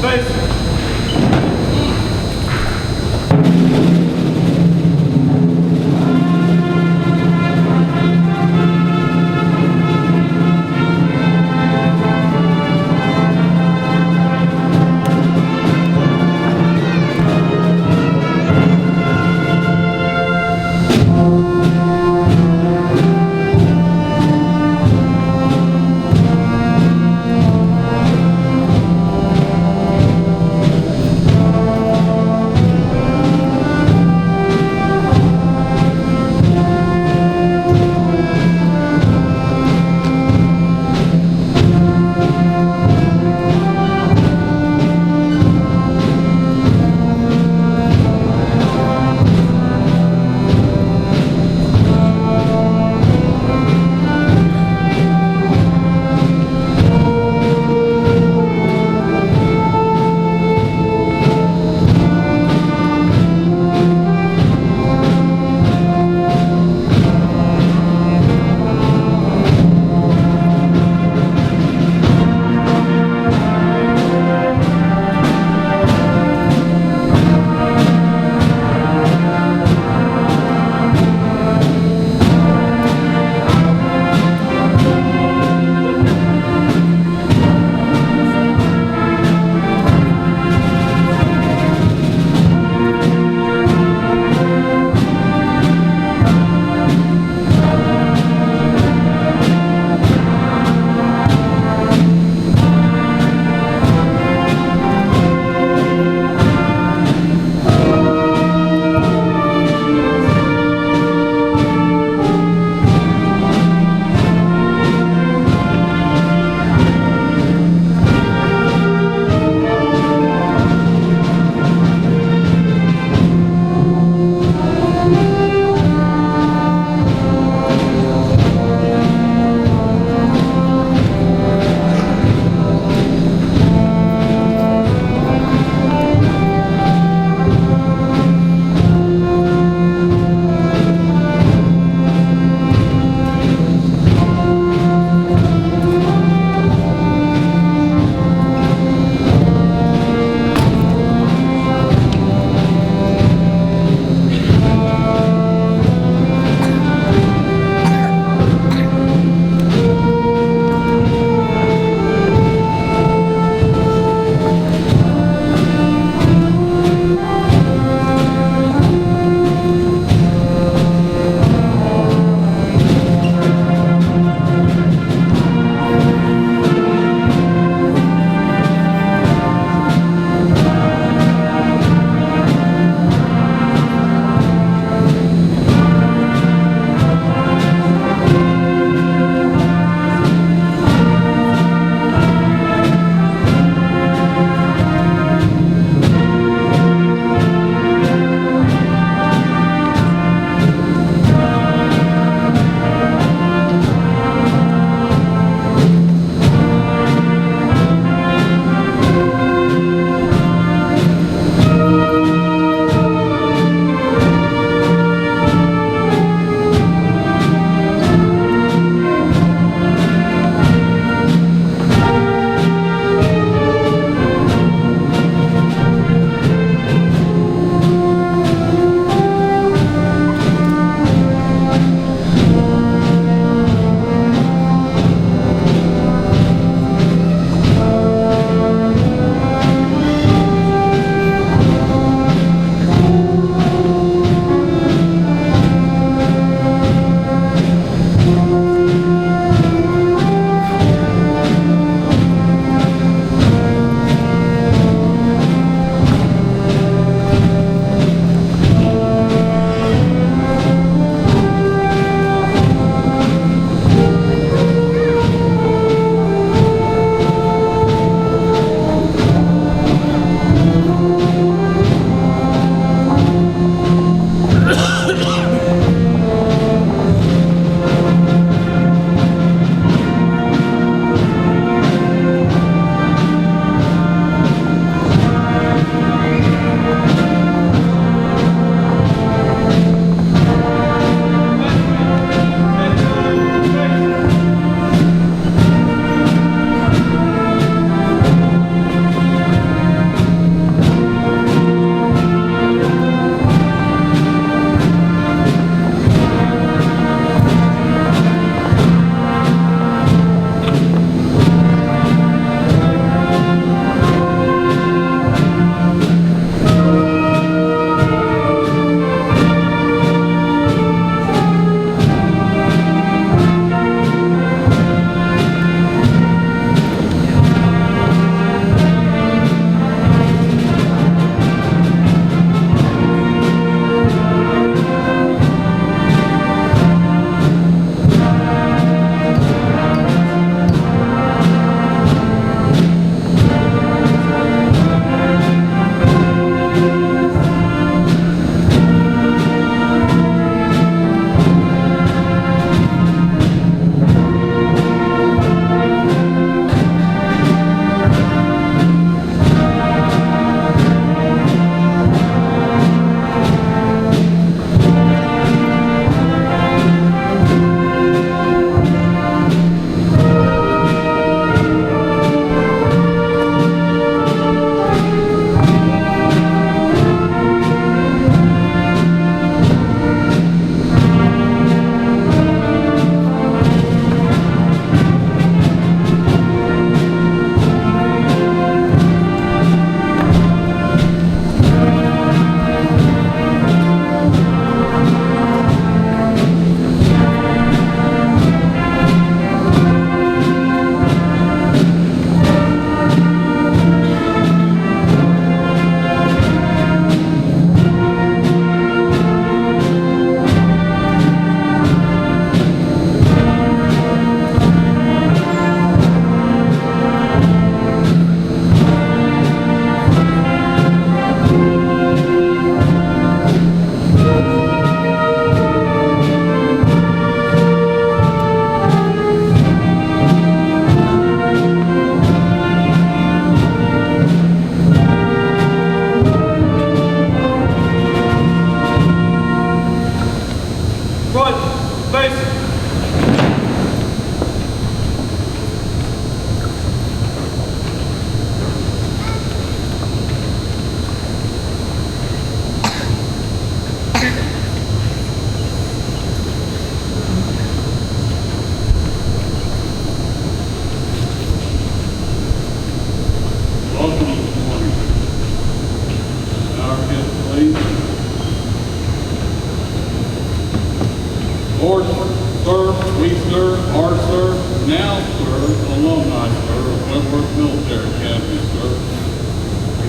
Space.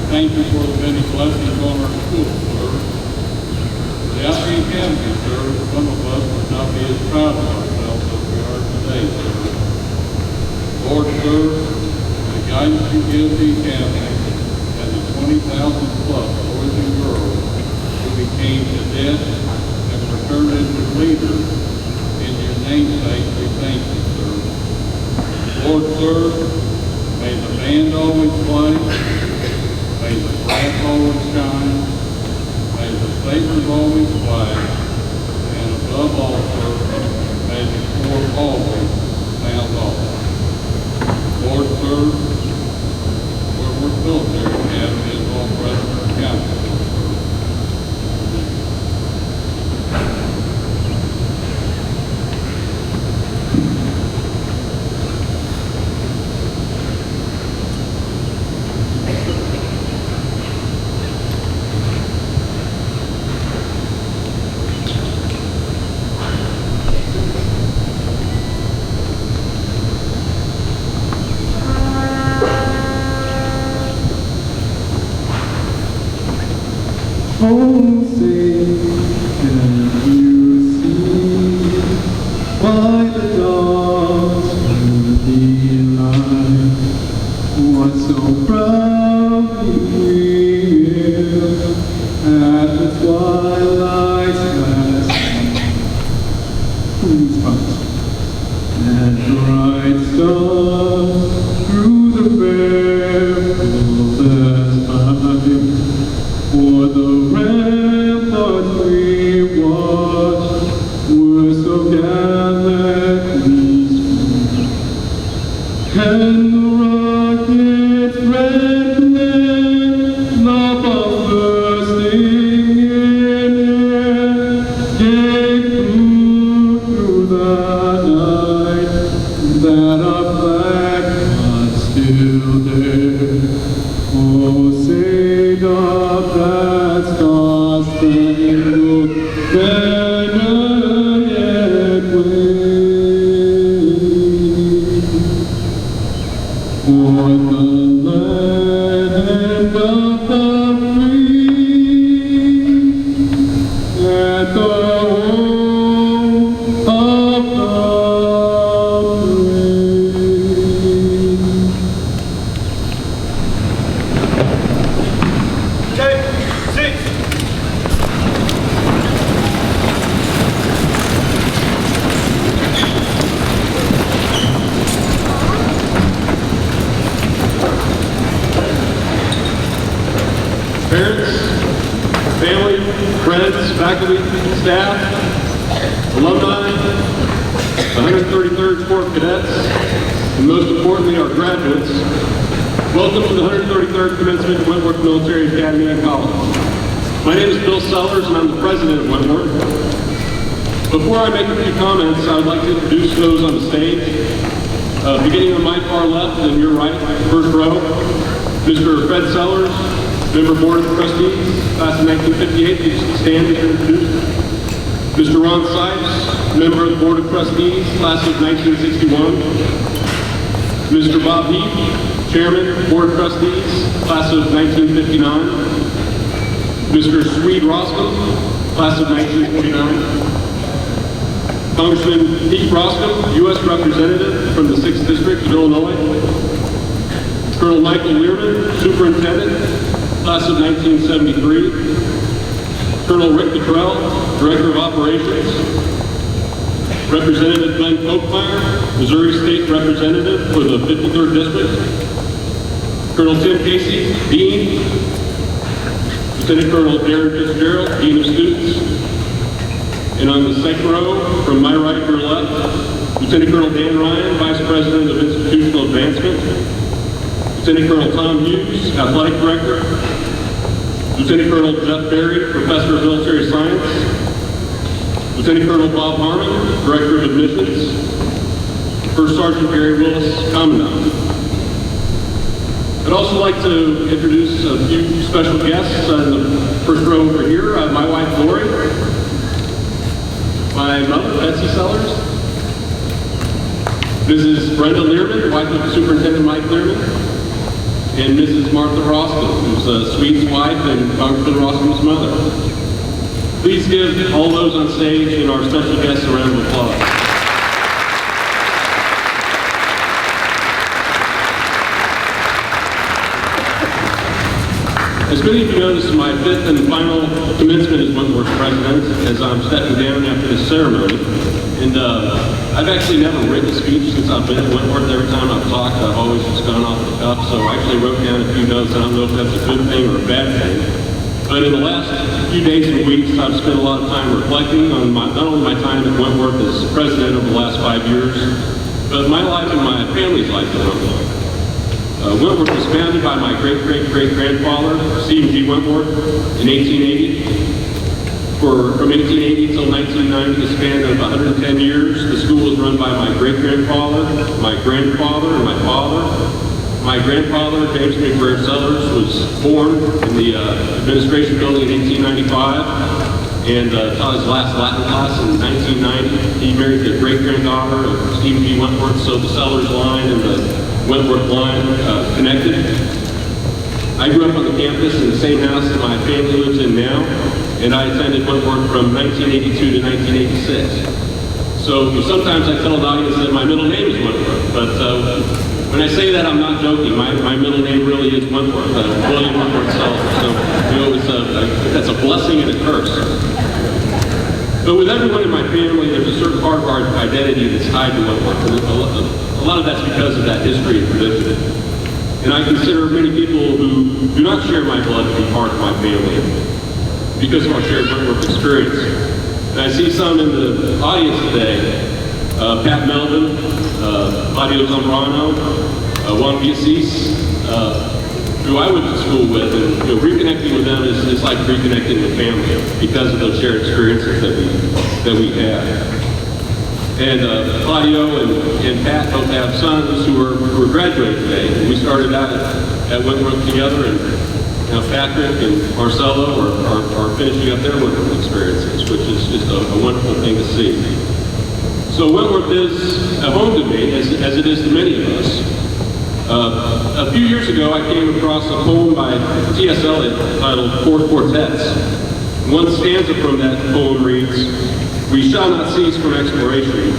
thank you for the many blessings on our school, sir. Without the academy, sir, some of us would not be as proud of ourselves as we are today, sir. Lord, sir, the guidance you give the academy and the 20,000 plus boys and girls who became cadets and were turned into leaders, in your namesake, we thank you, sir. Lord, sir, may the band always play, may the flag always shine, may the sabers always fly, and above all, sir, may the corps always sound off. Lord, sir, where we're military academy is all President County, sir. Oh, say, can you see why the dogs will be alive? What so proudly we'll at the twilight's last please fight and bright stars through the perilous time. For the ramparts we watched were so gallantly strong, and the rocket's red glare, love of bursting in air, gave proof through the night that our flag was still there. Oh, say doth that star-spangled banner yet wave for the land of the free and the home of the Parents, family, friends, faculty, staff, alumni, the 133rd Corps of Cadets, and most importantly, our graduates, welcome to the 133rd Commencement Wentworth Military Academy and College. My name is Bill Sellers, and I'm the president of Wentworth. Before I make a few comments, I would like to introduce those on the stage. Beginning on my far left and your right, first row, Mr. Fred Sellers, Member Board of Trustees, class of 1958, please stand as you're introduced. Mr. Ron Sipes, Member of the Board of Trustees, class of 1961. Mr. Bob Heath, Chairman, Board of Trustees, class of 1959. Mr. Swede Roskam, class of 1949. Congressman Pete Roskam, U.S. Representative from the 6th District of Illinois. Colonel Michael Learman, Superintendent, class of 1973. Colonel Rick Cottrell, Director of Operations. Representative Glenn Folkmeyer, Missouri State Representative for the 53rd District. Colonel Tim Casey, Dean. Lieutenant Colonel Darren Fitzgerald, Dean of Students. And on the second row, from my right to your left, Lieutenant Colonel Dan Ryan, Vice President of Institutional Advancement. Lieutenant Colonel Tom Hughes, Athletic Director. Lieutenant Colonel Jeff Berry, Professor of Military Science. Lieutenant Colonel Bob Harmon, Director of Admissions. First Sergeant Gary Willis, Commandant. I'd also like to introduce a few special guests in the first row over here. My wife, Lori. My mother, Betsy Sellers. Mrs. Brenda Learman, wife of Superintendent Mike Learman. and Mrs. Martha Roskam, who's Sweet's wife and Congressman Roskam's mother. Please give all those on stage and our special guests a round of applause. As many of you know, this is my fifth and final commencement as Wentworth president, as I'm stepping down after this ceremony. And I've actually never written a speech since I've been at Wentworth. Every time I've talked, I've always just gone off the cuff. So I actually wrote down a few notes. I don't know if that's a good thing or a bad thing. But in the last few days and weeks, I've spent a lot of time reflecting on not only my time at Wentworth as president over the last 5 years, but my life and my family's life at Wentworth. Wentworth was founded by my great-great-great-grandfather, Stephen G. Wentworth, in 1880. From 1880 until 1990, a span of 110 years, the school was run by my great-grandfather, my grandfather, and my father. My grandfather, James McBrayer Sellers, was born in the administration building in 1895 and taught his last Latin class in 1990. He married the great-granddaughter of Stephen G. Wentworth, so the Sellers line and the Wentworth line connected. I grew up on the campus in the same house that my family lives in now, and I attended Wentworth from 1982 to 1986. So sometimes I tell the audience that my middle name is Wentworth, but when I say that, I'm not joking. My middle name really is Wentworth, William Wentworth Sellers. So, that's a blessing and a curse. But with everyone in my family, there's a certain part of our identity that's tied to Wentworth. And a lot of that's because of that history and tradition. And I consider many people who do not share my blood to be part of my family because of our shared Wentworth experience. And I see some in the audience today, Pat Melvin, Claudio Zambrano, Juan Villasís, who I went to school with, and reconnecting with them is like reconnecting with family because of those shared experiences that we had. And Claudio and Pat both have sons who are graduating today. We started out at Wentworth together, and now Patrick and Marcelo are finishing up their Wentworth experiences, which is just a wonderful thing to see. So Wentworth is a home to me, as it is to many of us. A few years ago, I came across a poem by T.S. Eliot titled Four Quartets. One stanza from that poem reads, "We shall not cease from exploration,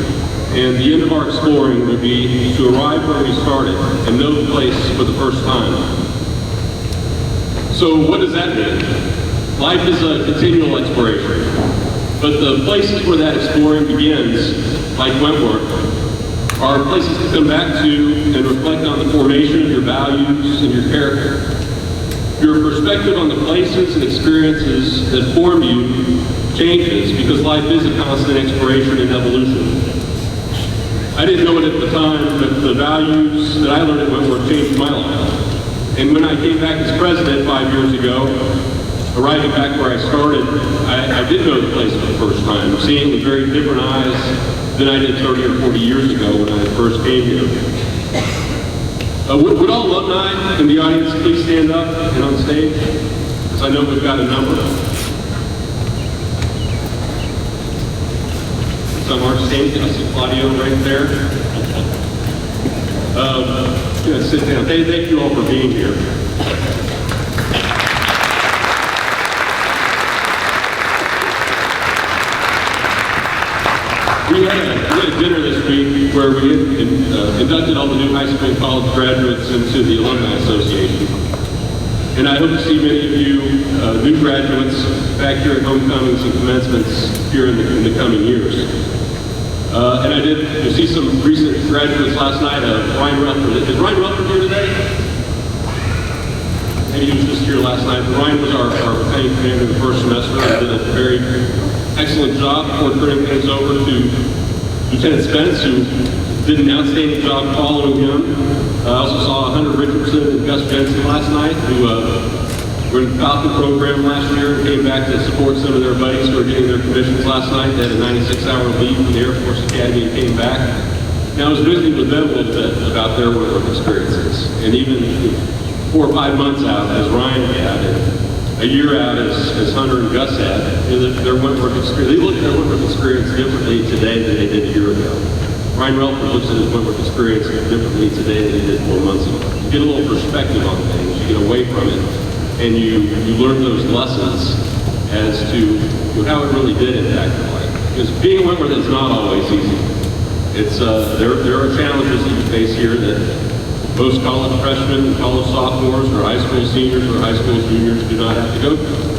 and the end of our exploring will be to arrive where we started and know the place for the first time." So what does that mean? Life is a continual exploration, but the places where that exploring begins, like Wentworth, are places to come back to and reflect on the formation of your values and your character. Your perspective on the places and experiences that form you changes because life is a constant exploration and evolution. I didn't know it at the time, but the values that I learned at Wentworth changed my life. And when I came back as president 5 years ago, arriving back where I started, I did know the place for the first time, seeing it with very different eyes than I did 30 or 40 years ago when I first came here. Would all alumni in the audience please stand up and on stage? Because I know we've got a number. Some are standing. I see Claudio right there. Sit down. Thank you all for being here. We had a dinner this week where we inducted all the new high school and college graduates into the Alumni Association. And I hope to see many of you new graduates back here at homecomings and commencements here in the coming years. And I did see some recent graduates last night. Ryan Rutherford. Is Ryan Rutherford here today? And he was just here last night. Ryan was our battalion commander in the first semester and did a very excellent job before turning things over to Lieutenant Spence, who did an outstanding job following him. I also saw Hunter Richardson and Gus Benson last night, who were in the Falcon program last year and came back to support some of their buddies who were getting their commissions last night. They had a 96-hour leave from the Air Force Academy and came back. Now I was visiting with them a little bit about their Wentworth experiences, and even 4 or 5 months out, as Ryan had, and a year out as Hunter and Gus had, their Wentworth experience, they look at their Wentworth experience differently today than they did a year ago. Ryan Relford looks at his Wentworth experience differently today than he did 4 months ago. You get a little perspective on things, you get away from it, and you learn those lessons as to how it really did impact your life. Because being at Wentworth is not always easy. It's there are challenges that you face here that most college freshmen, college sophomores, or high school seniors, or high school juniors do not have to go through.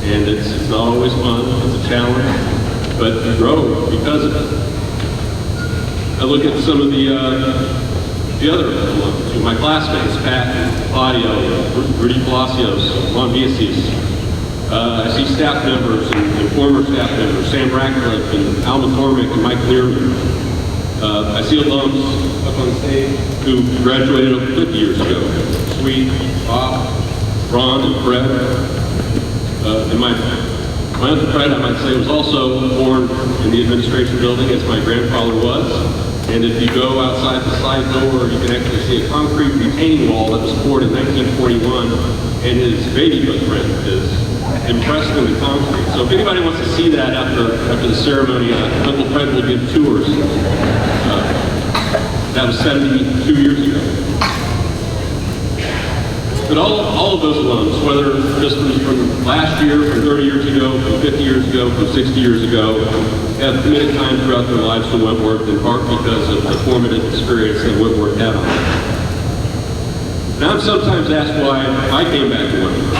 And it's not always fun, it's a challenge, but you grow because of it. I look at some of the other ones, my classmates, Pat, Claudio, Rudy Palacios, Juan Villasis. I see staff members and former staff members, Sam Ratcliffe and Al McCormick and Mike Learman. I see alums up on stage who graduated over 50 years ago. Sweet, Bob, Ron, and Fred. And my Uncle Fred, I might say, was also born in the administration building, as my grandfather was. And if you go outside the side door, you can actually see a concrete retaining wall that was poured in 1941, and his baby footprint is impressed in the concrete. So if anybody wants to see that after the ceremony, Uncle Fred will give tours. That was 72 years ago. But all of those alums, whether just from last year, from 30 years ago, from 50 years ago, from 60 years ago, have committed time throughout their lives to Wentworth, in part because of the formative experience that Wentworth had on them. Now I'm sometimes asked why I came back to Wentworth.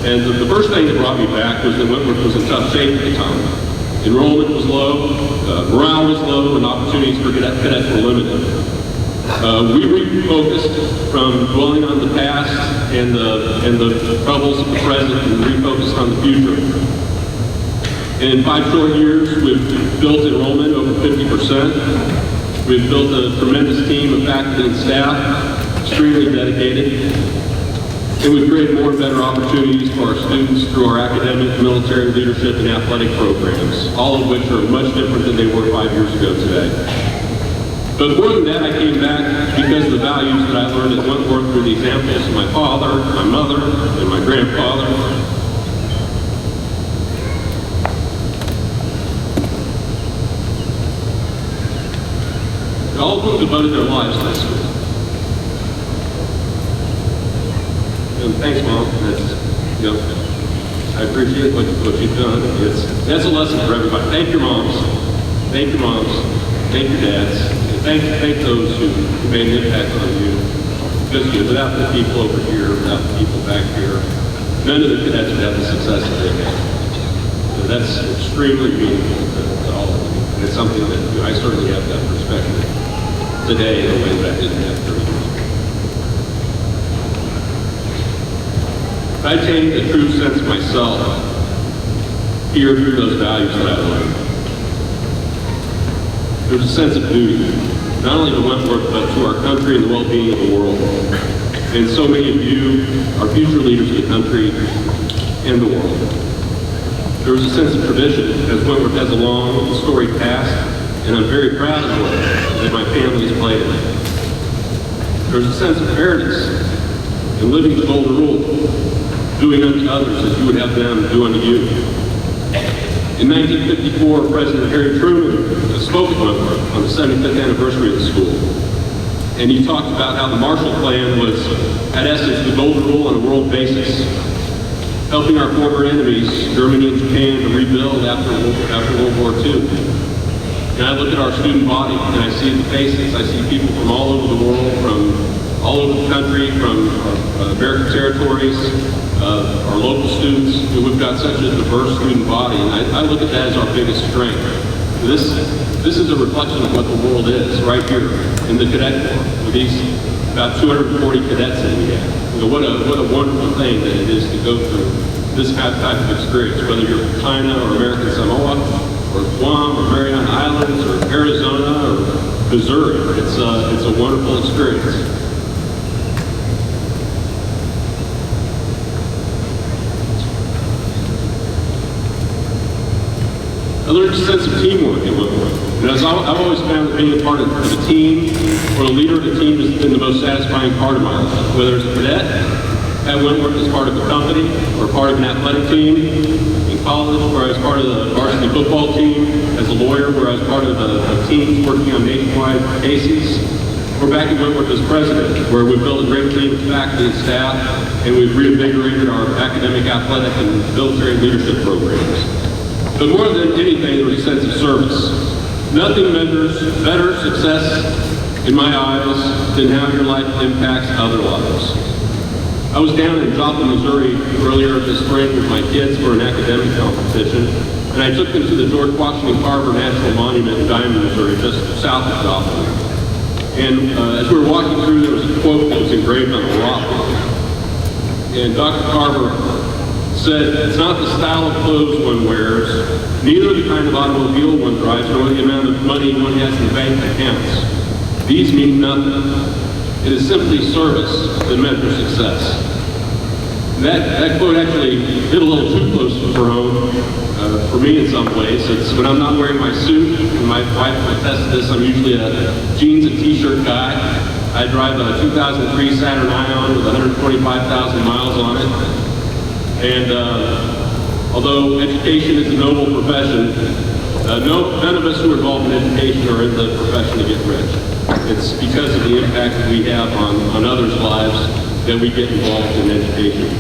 And the first thing that brought me back was that Wentworth was in tough shape at the time. Enrollment was low, morale was low, and opportunities for cadets were limited. We refocused from dwelling on the past and the troubles of the present, and refocused on the future. In 5 short years, we've built enrollment over 50%. We've built a tremendous team of faculty and staff, extremely dedicated. And we've created more and better opportunities for our students through our academic, military, leadership, and athletic programs, all of which are much different than they were 5 years ago today. But more than that, I came back because of the values that I learned at Wentworth through the examples of my father, my mother, and my grandfather. All of them devoted their lives to this school. And thanks, Mom. I appreciate what you've done. That's a lesson for everybody. Thank your moms. Thank your moms. Thank your dads. And thank those who made an impact on you. Because without the people over here, without the people back here, none of the cadets would have the success that they had. So that's extremely meaningful to all of them. And it's something that I certainly have that perspective today in a way that I didn't have 30 years ago. I attained a true sense of myself here through those values that I learned. There's a sense of duty, not only to Wentworth, but to our country and the well-being of the world. And so many of you are future leaders of the country and the world. There was a sense of tradition, as Wentworth has a long and storied past, and I'm very proud of the role that my family has played in it. There's a sense of fairness in living the golden rule, doing unto others as you would have them do unto you. In 1954, President Harry Truman spoke at Wentworth on the 75th anniversary of the school. And he talked about how the Marshall Plan was, at essence, the golden rule on a world basis, helping our former enemies, Germany and Japan, to rebuild after World War II. And I look at our student body, and I see the faces. I see people from all over the world, from all over the country, from American territories, our local students. We've got such a diverse student body, and I look at that as our biggest strength. This is a reflection of what the world is right here in the Cadet Corps, with these about 240 cadets that we have. What a wonderful thing that it is to go through this type of experience, whether you're from China or American Samoa, or Guam, or Mariana Islands, or Arizona, or Missouri. It's a wonderful experience. I learned a sense of teamwork at Wentworth. And as I've always found that being a part of a team or a leader of a team has been the most satisfying part of my life. Whether it's a cadet at Wentworth as part of a company or part of an athletic team, in college, where I was part of the varsity football team, as a lawyer, where I was part of the teams working on nationwide cases. We're back in Wentworth as president, where we've built a great team of faculty and staff, and we've reinvigorated our academic, athletic, and military leadership programs. But more than anything, there was a sense of service. Nothing measures better success in my eyes than how your life impacts other lives. I was down in Joplin, Missouri earlier this spring with my kids for an academic competition, and I took them to the George Washington Carver National Monument in Diamond, Missouri, just south of Joplin. And as we were walking through, there was a quote that was engraved on a rock. And Dr. Carver said, "It's not the style of clothes one wears, neither the kind of automobile one drives, nor the amount of money one has in the bank that counts. These mean nothing. It is simply service that measures success." And that quote actually hit a little too close to home for me in some ways. It's when I'm not wearing my suit, and my wife attests to this, I'm usually a jeans and t-shirt guy. I drive a 2003 Saturn Ion with 125,000 miles on it. And although education is a noble profession, none of us who are involved in education are in the profession to get rich. It's because of the impact that we have on others' lives that we get involved in education.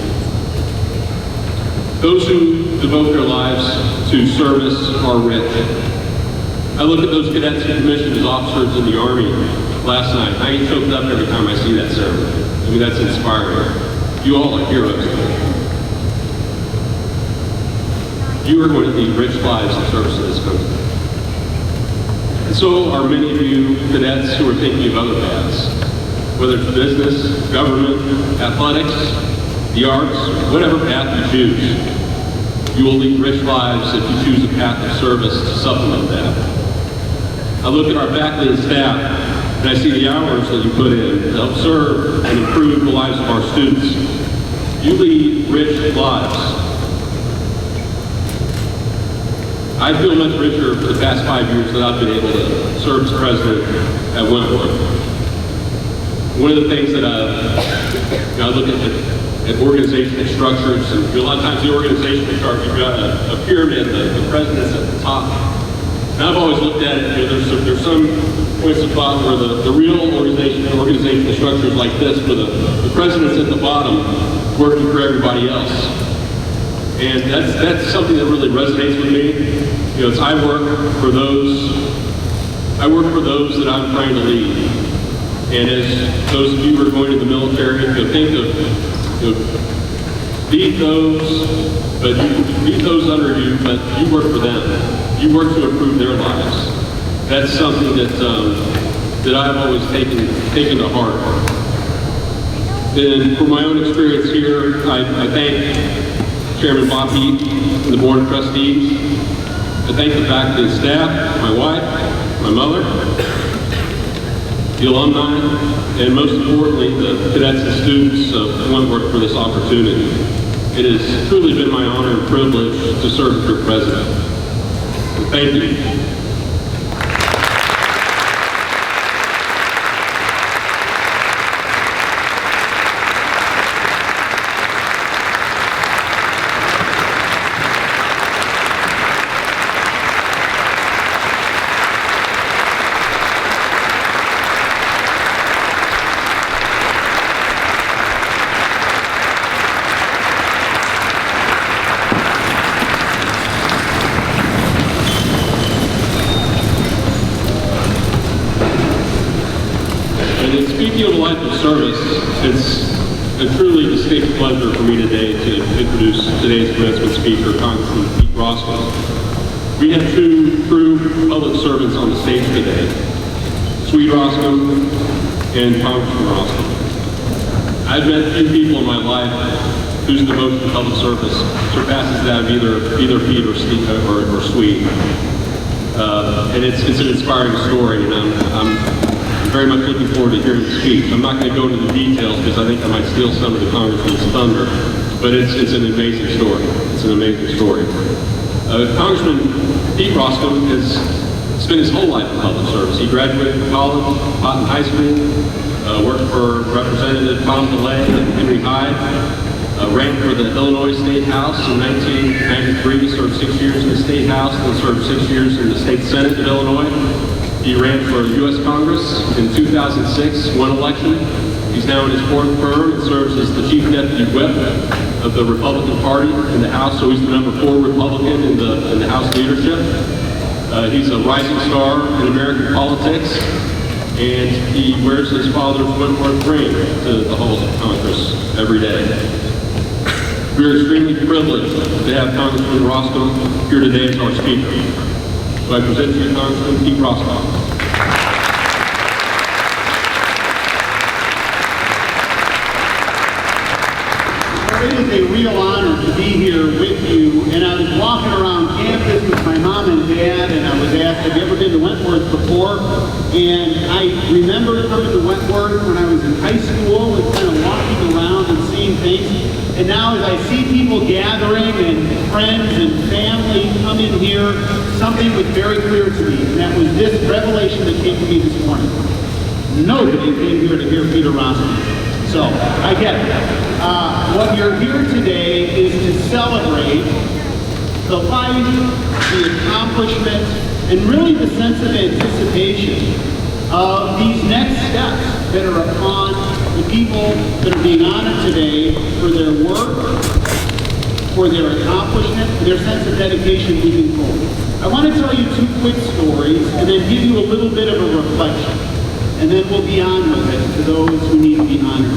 Those who devote their lives to service are rich. I look at those cadets who commissioned as officers in the Army last night. I get choked up every time I see that ceremony. I mean, that's inspiring. You all are heroes. You are going to lead rich lives in service to this country. And so are many of you cadets who are thinking of other paths, whether it's business, government, athletics, the arts, whatever path you choose. You will lead rich lives if you choose a path of service to supplement that. I look at our faculty and staff, and I see the hours that you put in to help serve and improve the lives of our students. You lead rich lives. I feel much richer for the past 5 years that I've been able to serve as president at Wentworth. One of the things that I look at organizational structures, and a lot of times the organizational chart, you've got a pyramid, the president's at the top. And I've always looked at it, there's some points of thought where the real organizational structure is like this, where the president's at the bottom working for everybody else. And that's something that really resonates with me. You know, it's I work for those that I'm trying to lead. And as those of you who are going to the military, think of, lead those under you, but you work for them. You work to improve their lives. That's something that I've always taken to heart. And from my own experience here, I thank Chairman Bob Heath and the Board of Trustees. I thank the faculty and staff, my wife, my mother, the alumni, and most importantly, the cadets and students of Wentworth for this opportunity. It has truly been my honor and privilege to serve as your president. So thank you. Speaking of a life of service, it's a truly distinct pleasure for me today to introduce today's commencement speaker, Congressman Roskam. We have two true public servants on the stage today, Sweet Roskam and Congressman Roskam. I've met few people in my life whose devotion to public service surpasses that of either Pete or Sweet. And it's an inspiring story, and I'm very much looking forward to hearing the speech. I'm not going to go into the details because I think I might steal some of the Congressman's thunder, but it's an amazing story. It's an amazing story. Congressman Pete Roskam has spent his whole life in public service. He graduated from college, taught in high school, worked for Representative Tom DeLay and Henry Hyde, ran for for the Illinois State House in 1993, served 6 years in the State House, and served 6 years in the State Senate of Illinois. He ran for U.S. Congress in 2006, won election. He's now in his fourth term and serves as the Chief Deputy Whip of the Republican Party in the House, so he's the number 4 Republican in the House leadership. He's a rising star in American politics, and he wears his father's Wentworth ring to the halls of Congress every day. We are extremely privileged to have Congressman Roskam here today as our speaker. So I present to you Congressman Pete Roskam. It is a real honor to be here with you, and I was walking around campus with my mom and dad, and I was asked, have you ever been to Wentworth before? And I remember coming to Wentworth when I was in high school and kind of walking around and seeing things. And now as I see people gathering and friends and family come in here, something was very clear to me, and that was this revelation that came to me this morning. Nobody came here to hear Peter Roskam. So, I get it. What you're here today is to celebrate the life, the accomplishment, and really the sense of anticipation of these next steps that are upon the people that are being honored today for their work, for their accomplishment, for their sense of dedication moving forward. I want to tell you 2 quick stories and then give you a little bit of a reflection. And then we'll be on with it to those who need to be honored.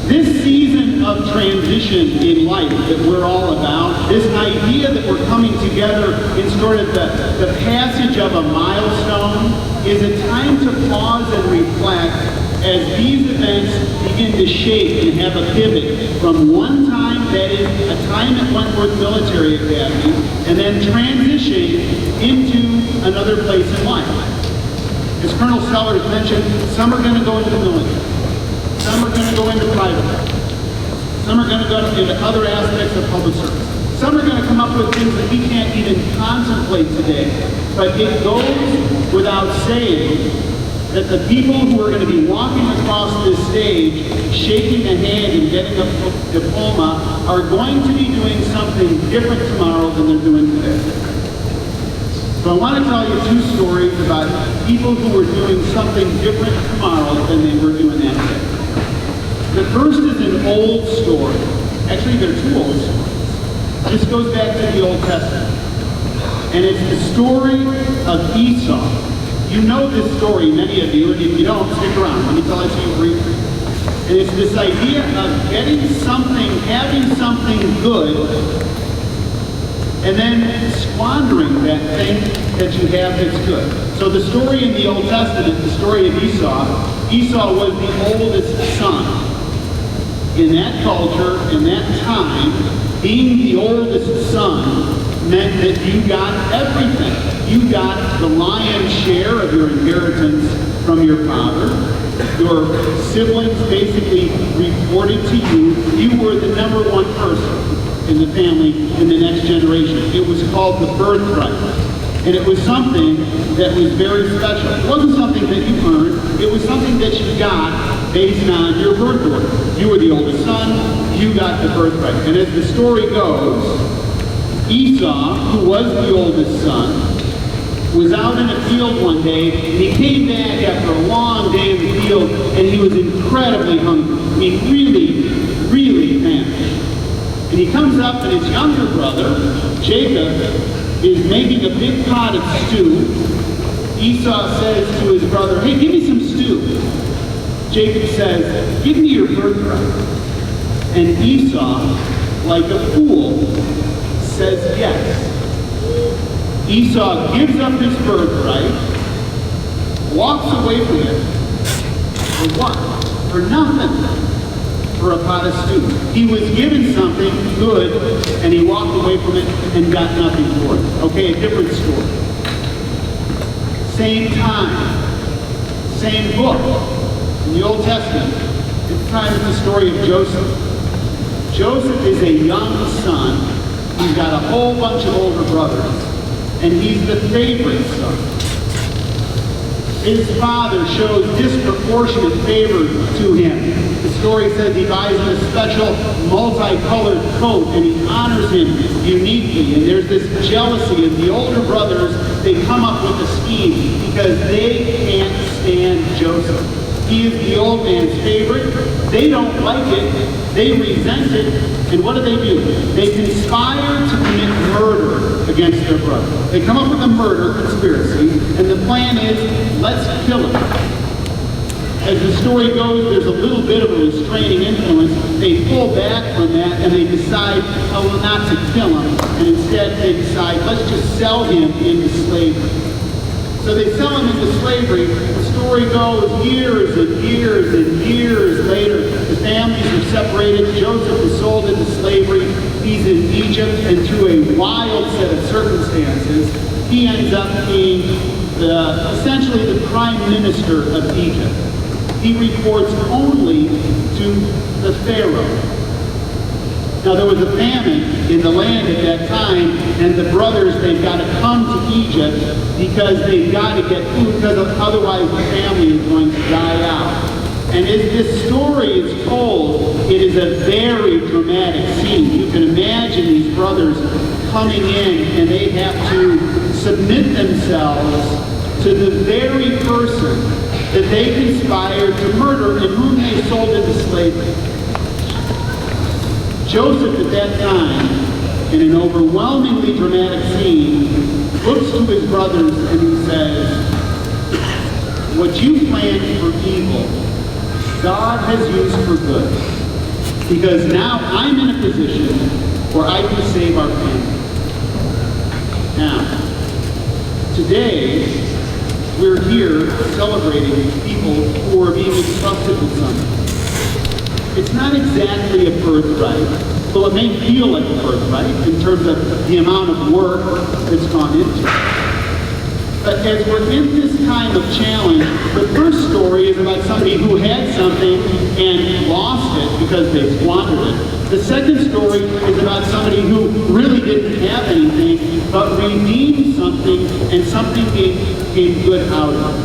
This season of transition in life that we're all about, this idea that we're coming together in sort of the passage of a milestone, is a time to pause and reflect as these events begin to shape and have a pivot from one time, that is a time at Wentworth Military Academy, and then transition into another place in life. As Colonel Sellers mentioned, some are going to go into the military. Some are going to go into private. Some are going to go into other aspects of public service. Some are going to come up with things that we can't even contemplate today. But it goes without saying that the people who are going to be walking across this stage, shaking a hand and getting a diploma, are going to be doing something different tomorrow than they're doing today. So I want to tell you 2 stories about people who are doing something different tomorrow than they were doing that day. The first is an old story. Actually, there are 2 old stories. This goes back to the Old Testament. And it's the story of Esau. You know this story, many of you, and if you don't, stick around. Let me tell it to you briefly. And it's this idea of getting something, having something good, and then squandering that thing that you have that's good. So the story in the Old Testament, the story of Esau was the oldest son. In that culture, in that time, being the oldest son meant that you got everything. You got the lion's share of your inheritance from your father. Your siblings basically reported to you. You were the number 1 person in the family in the next generation. It was called the birthright. And it was something that was very special. It wasn't something that you earned. It was something that you got based on your birth order. You were the oldest son. You got the birthright. And as the story goes, Esau, who was the oldest son, was out in a field one day, and he came back after a long day in the field, and he was incredibly hungry. I mean, really, really famished. And he comes up, and his younger brother, Jacob, is making a big pot of stew. Esau says to his brother, hey, give me some stew. Jacob says, give me your birthright. And Esau, like a fool, says yes. Esau gives up his birthright, walks away from it. For what? For nothing. For a pot of stew. He was given something good, and he walked away from it and got nothing for it. Okay, a different story. Same time, same book in the Old Testament. This time it's the story of Joseph. Joseph is a young son. He's got a whole bunch of older brothers, and he's the favorite son. His father shows disproportionate favor to him. The story says he buys him a special multicolored coat and he honors him uniquely. And there's this jealousy of the older brothers. They come up with a scheme because they can't stand Joseph. He is the old man's favorite. They don't like it. They resent it. And what do? They conspire to commit murder against their brother. They come up with a murder conspiracy, and the plan is, let's kill him. As the story goes, there's a little bit of a restraining influence. They pull back from that, and they decide, oh, well, not to kill him. And instead, they decide, let's just sell him into slavery. So they sell him into slavery. The story goes years and years and years later. The families are separated. Joseph is sold into slavery. He's in Egypt, and through a wild set of circumstances, he ends up being essentially the prime minister of Egypt. He reports only to the Pharaoh. Now, there was a famine in the land at that time, and the brothers, they've got to come to Egypt because they've got to get food, because otherwise the family is going to die out. And as this story is told, it is a very dramatic scene. You can imagine these brothers coming in, and they have to submit themselves to the very person that they conspired to murder and whom they sold into slavery. Joseph at that time, in an overwhelmingly dramatic scene, looks to his brothers and he says, what you planned for evil, God has used for good. Because now I'm in a position where I can save our family. Now, today, we're here celebrating people who are being entrusted with something. It's not exactly a birthright, though it may feel like a birthright in terms of the amount of work that's gone into it. But as we're in this time of challenge, the first story is about somebody who had something and lost it because they squandered it. The second story is about somebody who really didn't have anything, but redeemed something and something came good out of it.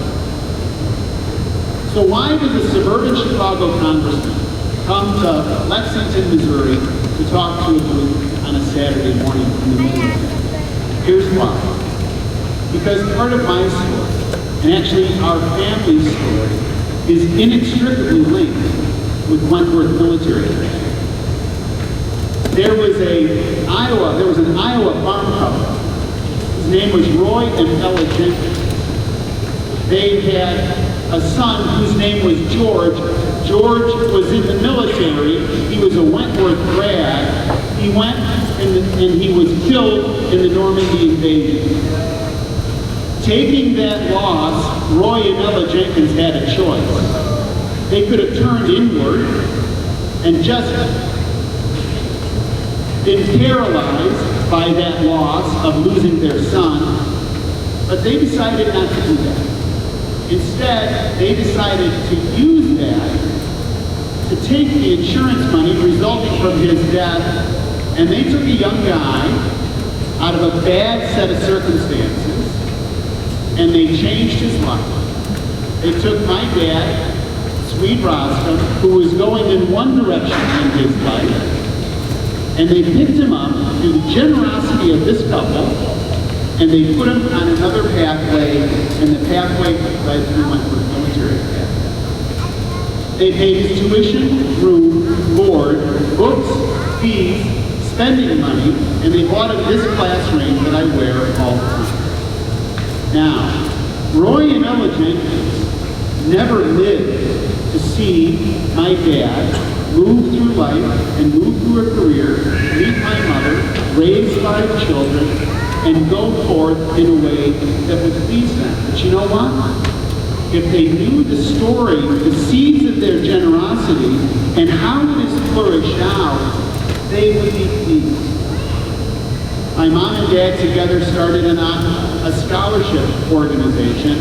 So why does a suburban Chicago congressman come to Lexington, Missouri to talk to a group on a Saturday morning in the middle of the day? Here's why. Because part of my story, and actually our family's story, is inextricably linked with Wentworth Military Academy. There was an Iowa farm couple. His name was Roy and Ella Jenkins. They had a son whose name was George. George was in the military. He was a Wentworth grad. He went and he was killed in the Normandy invasion. Taking that loss, Roy and Ella Jenkins had a choice. They could have turned inward and just been paralyzed by that loss of losing their son, but they decided not to do that. Instead, they decided to use that to take the insurance money resulting from his death, and they took a young guy out of a bad set of circumstances, and they changed his life. They took my dad, Swede Roskam, who was going in one direction in his life, and they picked him up through the generosity of this couple, and they put him on another pathway, and the pathway led through Wentworth Military Academy. They paid his tuition, room, board, books, fees, spending money, and they bought him this class ring that I wear all the time. Now, Roy and Ella Jenkins never lived to see my dad move through life and move through a career, meet my mother, raise 5 children, and go forth in a way that would please them. But you know what? If they knew the story, the seeds of their generosity, and how it has flourished out, they would be pleased. My mom and dad together started a scholarship organization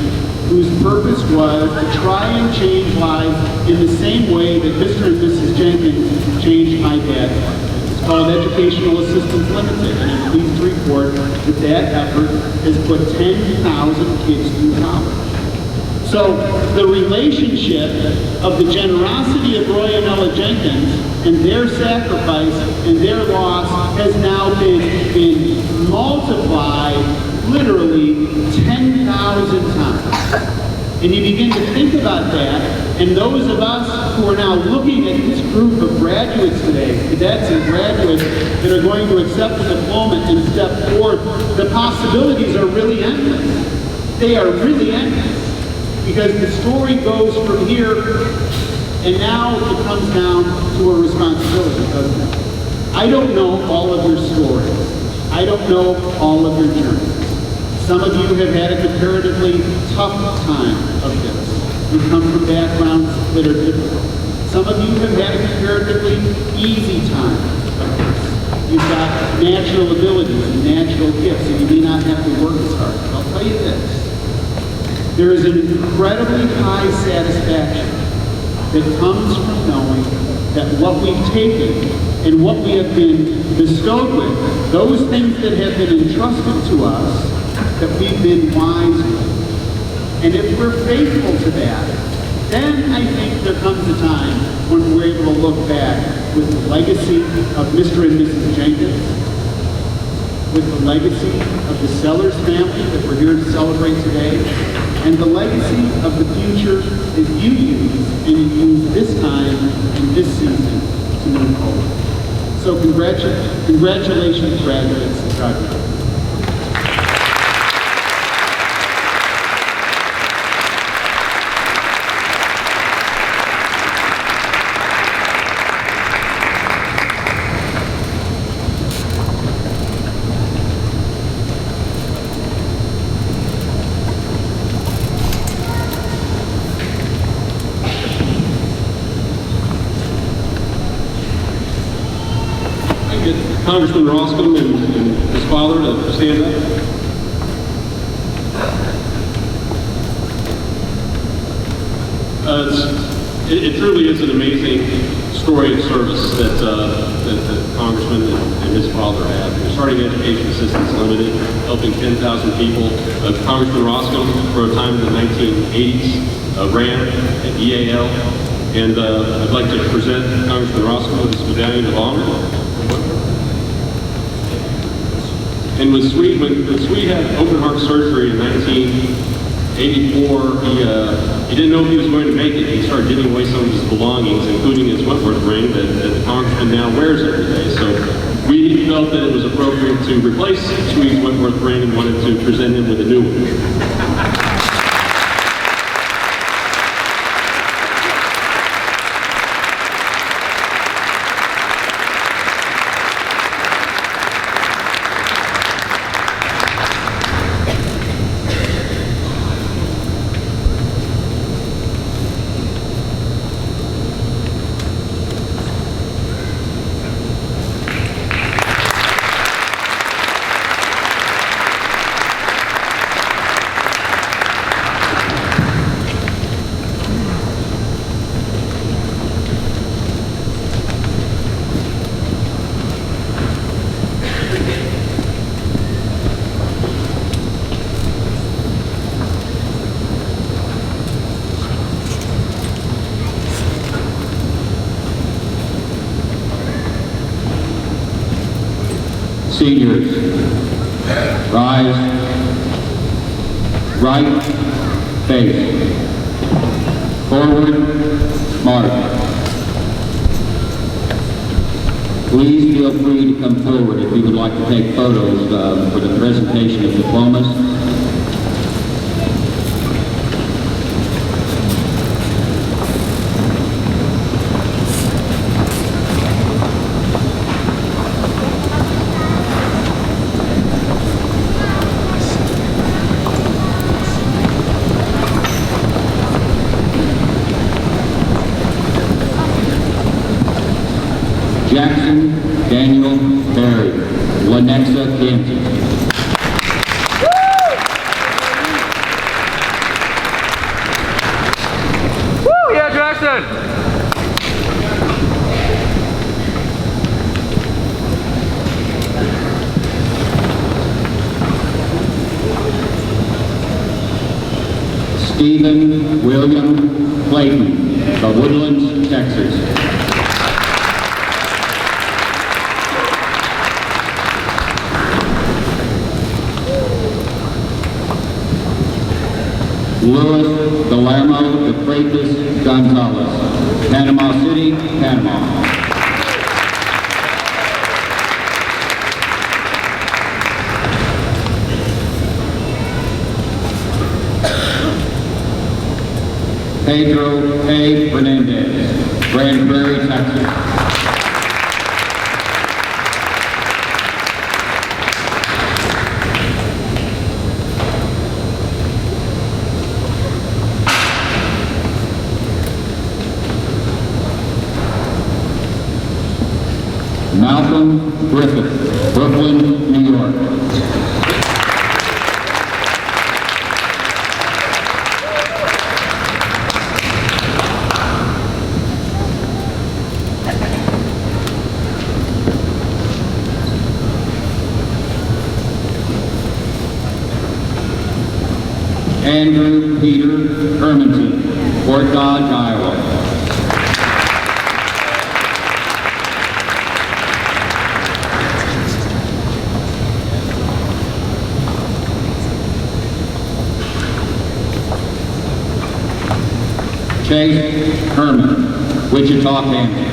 whose purpose was to try and change lives in the same way that Mr. and Mrs. Jenkins changed my dad's life. It's called Educational Assistance Limited, and I'm pleased to report that that effort has put 10,000 kids through college. So the relationship of the generosity of Roy and Ella Jenkins and their sacrifice and their loss has now been multiplied literally 10,000 times. And you begin to think about that, and those of us who are now looking at this group of graduates today, cadets and graduates that are going to accept the diploma and step forward, the possibilities are really endless. They are really endless. Because the story goes from here, and now it comes down to a responsibility, doesn't it? I don't know all of your stories. I don't know all of your journeys. Some of you have had a comparatively tough time of this. You come from backgrounds that are difficult. Some of you have had a comparatively easy time of this. You've got natural abilities and natural gifts, and you may not have to work as hard. I'll tell you this. There is an incredibly high satisfaction that comes from knowing that what we've taken and what we have been bestowed with, those things that have been entrusted to us, that we've been wise with. And if we're faithful to that, then I think there comes a time when we're able to look back with the legacy of Mr. and Mrs. Jenkins, with the legacy of the Sellers family that we're here to celebrate today, and the legacy of the future that you use, and you use this time and this season to move forward. So congratulations, graduates, and God. Congressman Roskam and his father to stand up. It truly is an amazing story of service that the Congressman and his father have. They're starting Education Assistance Limited, helping 10,000 people. Congressman Roskam, for a time in the 1980s, ran at EAL. And I'd like to present Congressman Roskam with his medallion of honor. And when Sweet had open heart surgery in 1984, he didn't know if he was going to make it. He started giving away some of his belongings, including his Wentworth ring that the Congressman now wears every day. So we felt that it was appropriate to replace Sweet's Wentworth ring and wanted to present him with a new one. Seniors, rise, right, face, forward, march. Please feel free to come forward if you would like to take photos for the presentation of diplomas. Jackson Daniel Berry, Lenexa, Kansas. Woo! Yeah, Jackson! Stephen William Clayton of Woodlands, Texas. Luis Guillermo de Freitas Gonzalez, Panama City, Panama. Pedro A. Fernandez, Grand Prairie, Texas. Malcolm Griffith, Brooklyn, New York. Andrew Peter Hermanson, Fort Dodge, Iowa. Chase Herman, Wichita, Kansas.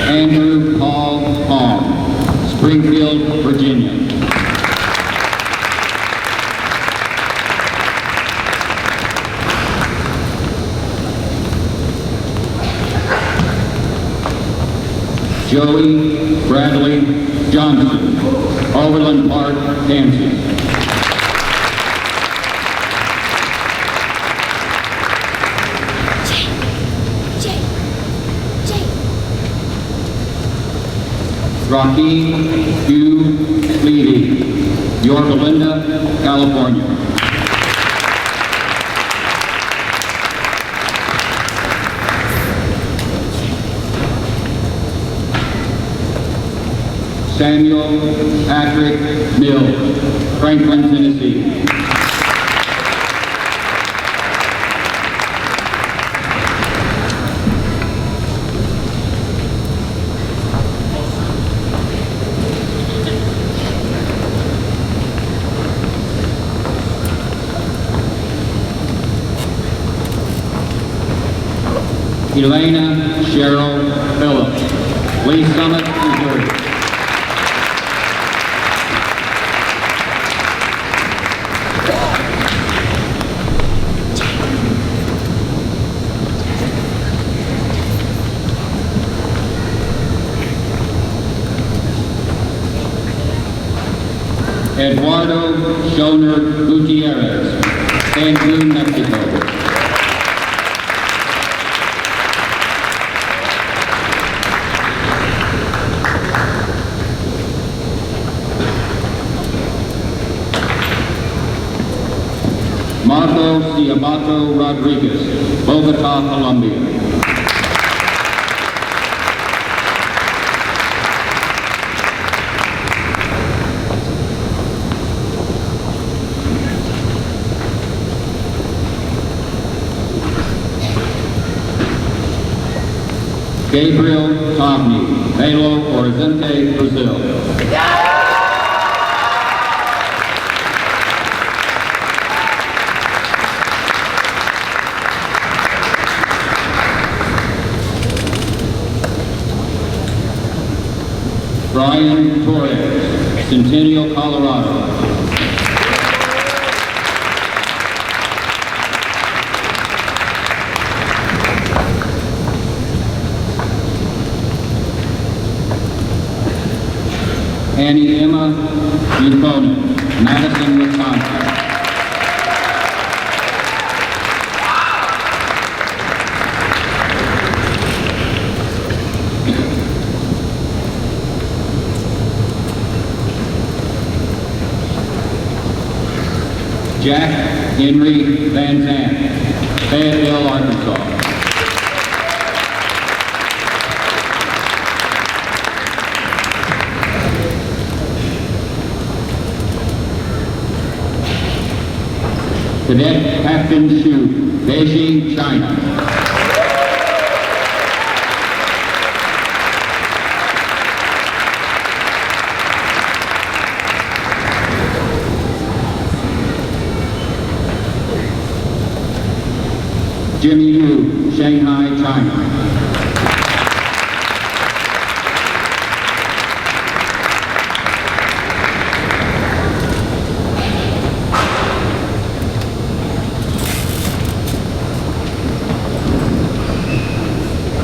Andrew Paul Palm, Springfield, Virginia. Joey Bradley Johnson, Overland Park, Kansas. Rocky Hugh Levy, Yorba Linda, California. Samuel Patrick Mills, Franklin, Tennessee. Elena Cheryl Phillips, Lee Summit, Missouri. Eduardo Schoner Gutierrez, Cancun, Mexico. Marco Ciabato Rodriguez, Bogota, Colombia. Gabriel Togni, Belo Horizonte, Brazil. Brian Torres, Centennial, Colorado. Annie Emma Buchanan, Madison, Wisconsin. Jack Henry Van Zandt, Fayetteville, Arkansas. Cadet Captain Xu, Beijing, China. Jimmy Yu, Shanghai, China.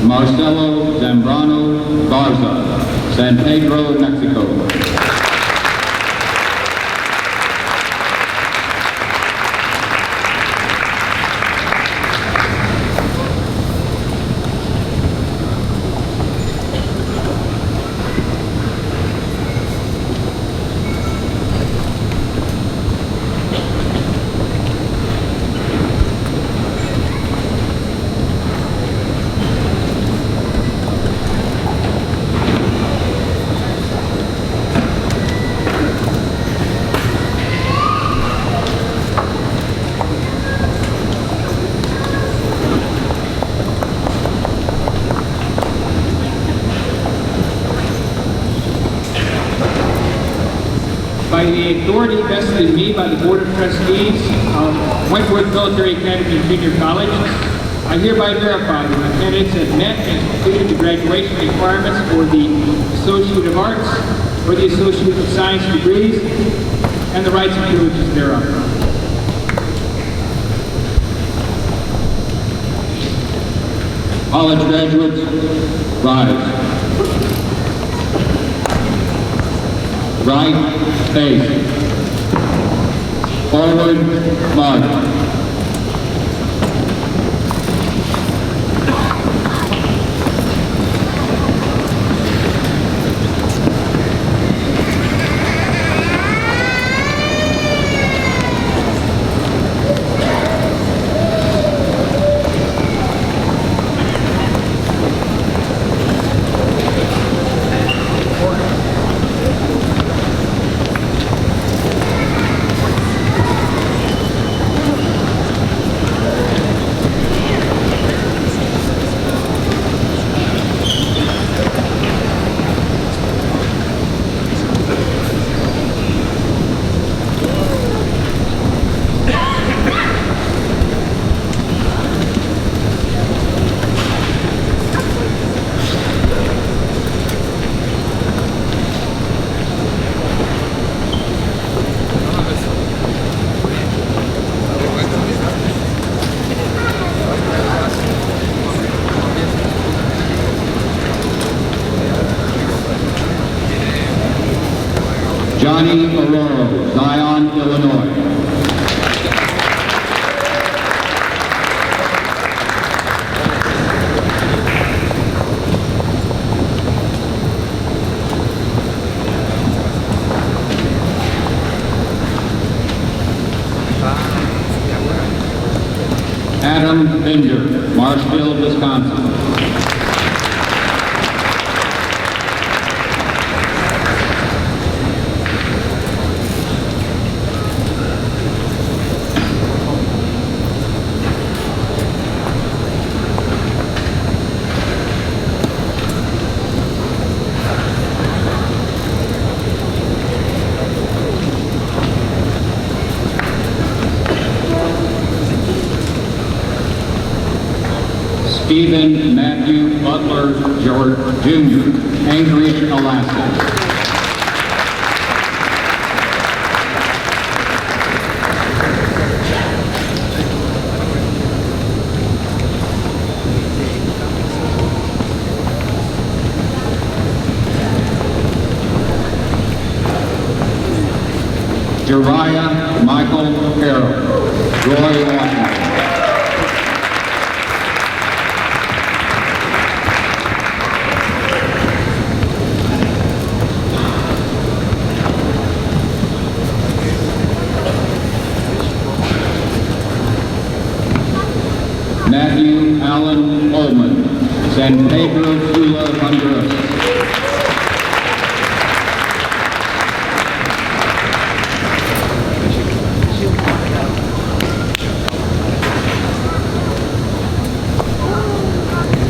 Marcelo Zambrano Garza, San Pedro, Mexico. By the authority vested in me by the Board of Trustees of Wentworth Military Academy Junior College, I hereby verify that my candidates have met and completed the graduation requirements for the Associate of Arts or the Associate of Science degrees and the rights and privileges thereof. College graduates, rise. Right face. Forward march. Johnny Aurora, Zion, Illinois. Adam Bender, Marshfield, Wisconsin. Stephen Matthew Butler Jr., Anchorage, Alaska. Jariah Michael Carroll, Roy, Washington. Matthew Allen Ullman, San Pedro Sula, Honduras.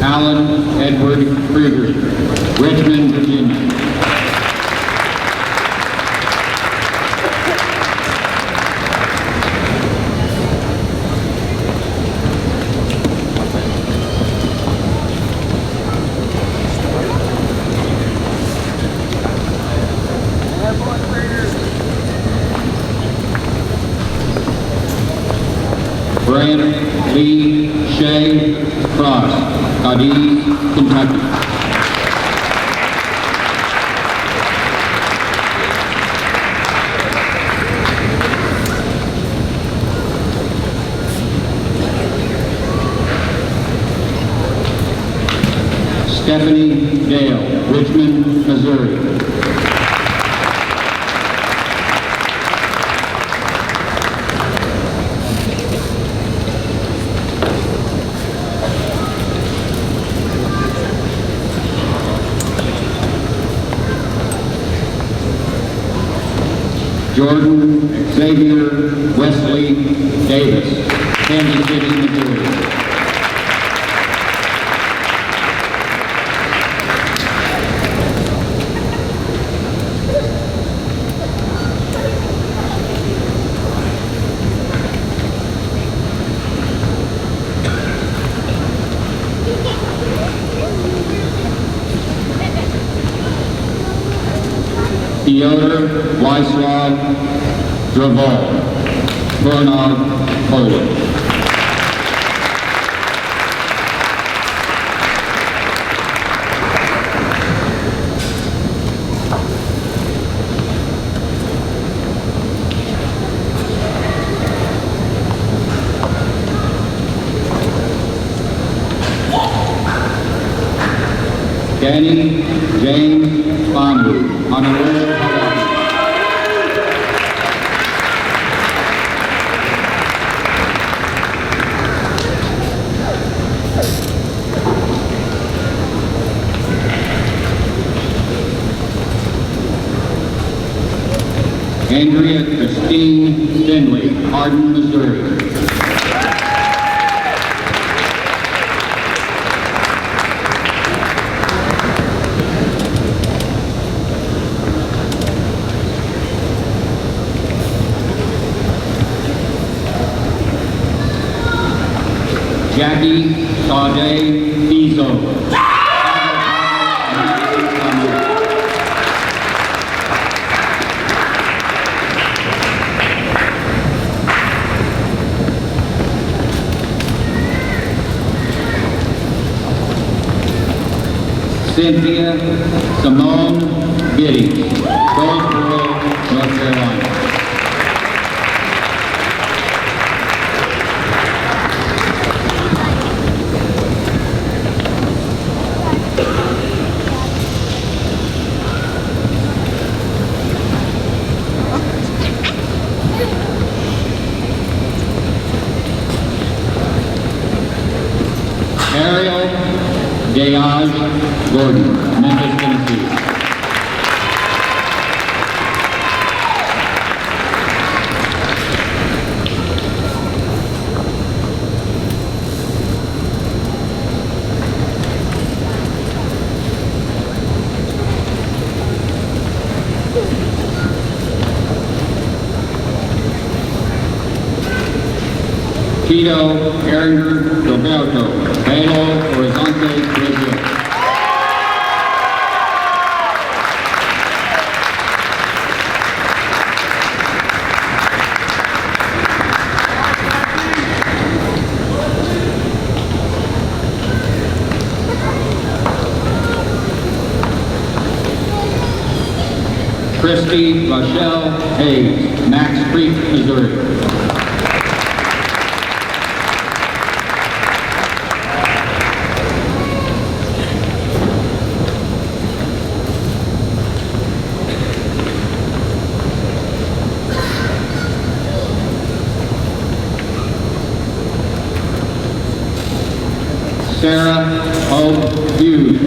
Alan Edward Krieger, Richmond, Virginia. Brant Lee Shea Cross, Cadiz, Kentucky. Stephanie Dale, Richmond, Missouri. Jordan Xavier Wesley Davis, Kansas City, Missouri. Piotr Władysław Drawol, Brno, Poland. Danny James Bambu, Honolulu, Hawaii. Andrea Christine Finley, Hardin, Missouri. Jackie Sade Fizo. Cynthia Simone Giddings, Goldsboro, North Carolina. Ariel Gayaj Gordon, Memphis, Tennessee. Tito Eringer Roberto, Belo Horizonte, Brazil. Christy Rochelle Hayes, Max Creek, Missouri. Sarah Hope Hughes,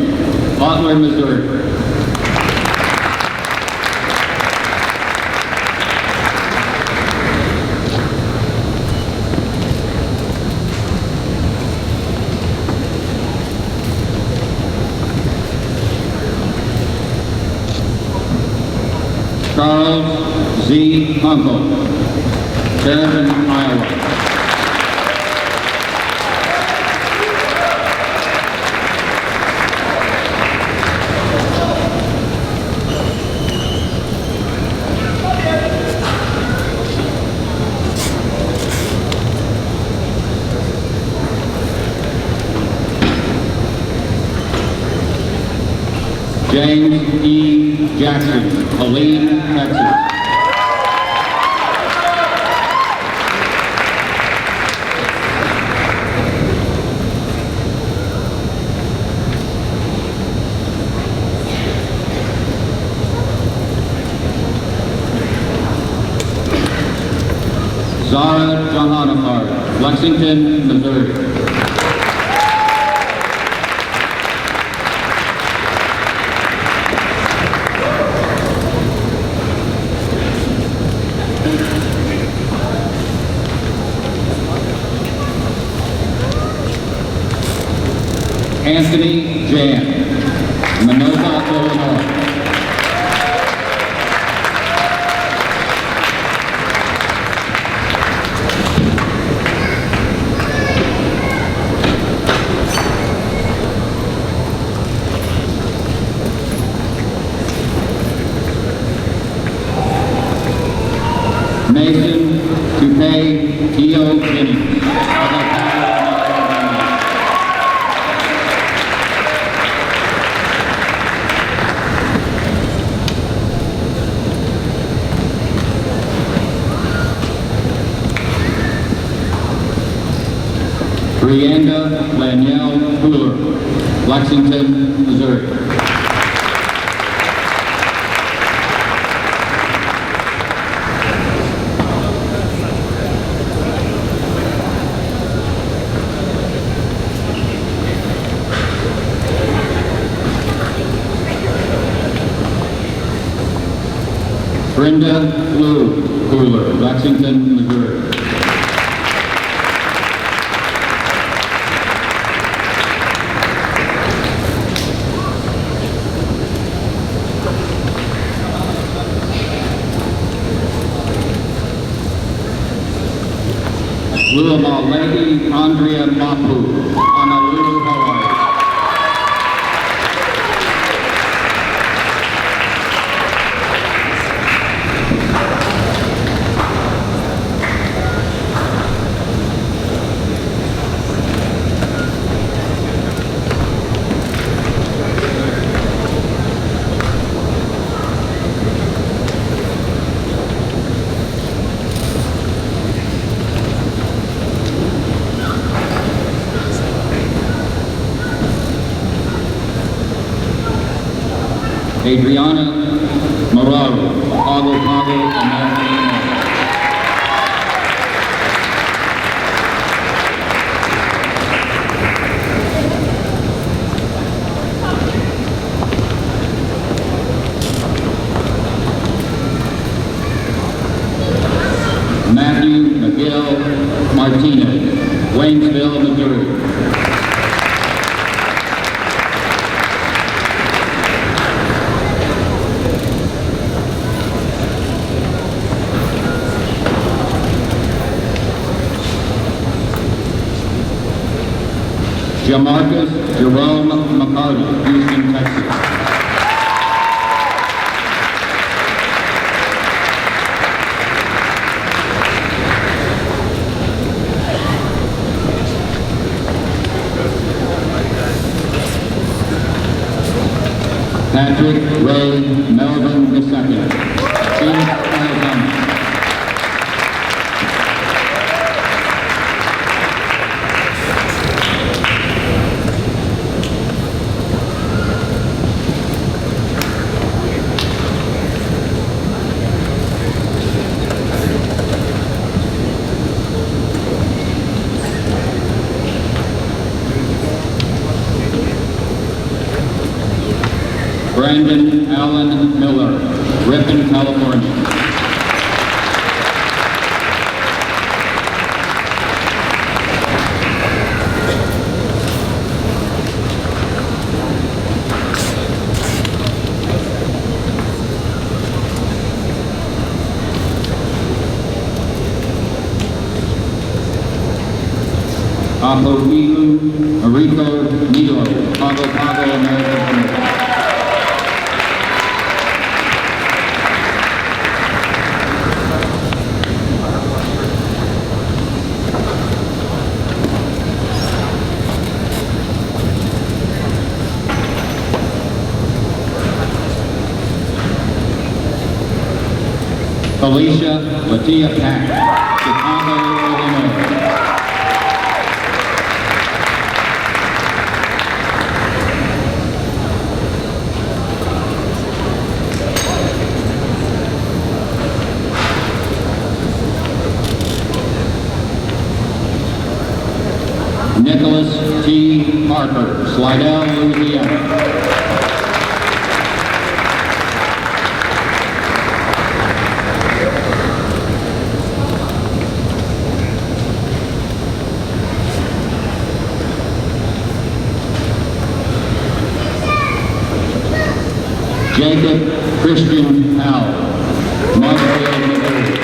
Butler, Missouri. Z. Uncle, Sheridan, Iowa. James E. Jackson, Helene, Texas. Zara Johannesburg, Lexington, Missouri. Anthony Jan, Minota, Illinois. Mason Toupee Teo Jennings. Brianda Lanielle Cooler, Lexington, Missouri. Brenda Lou Cooler, Lexington, Missouri. Lady Andrea Mapu, Honolulu, Hawaii. Adriana Moraro, Pago Pago, American. Matthew Miguel Martinez, Waynesville, Missouri. Jamarcus Jerome McCarty, Houston, Texas. Patrick Ray Melvin II, Phoenix, Arizona. Brandon Allen Miller, Ripon, California. Apohilu Mariko Milo, Pago Pago, American Samoa. Alicia Latia Pack, Chicago, Illinois. Nicholas T. Parker, Slidell, Louisiana. Jacob Christian Powell, Marshfield, Missouri.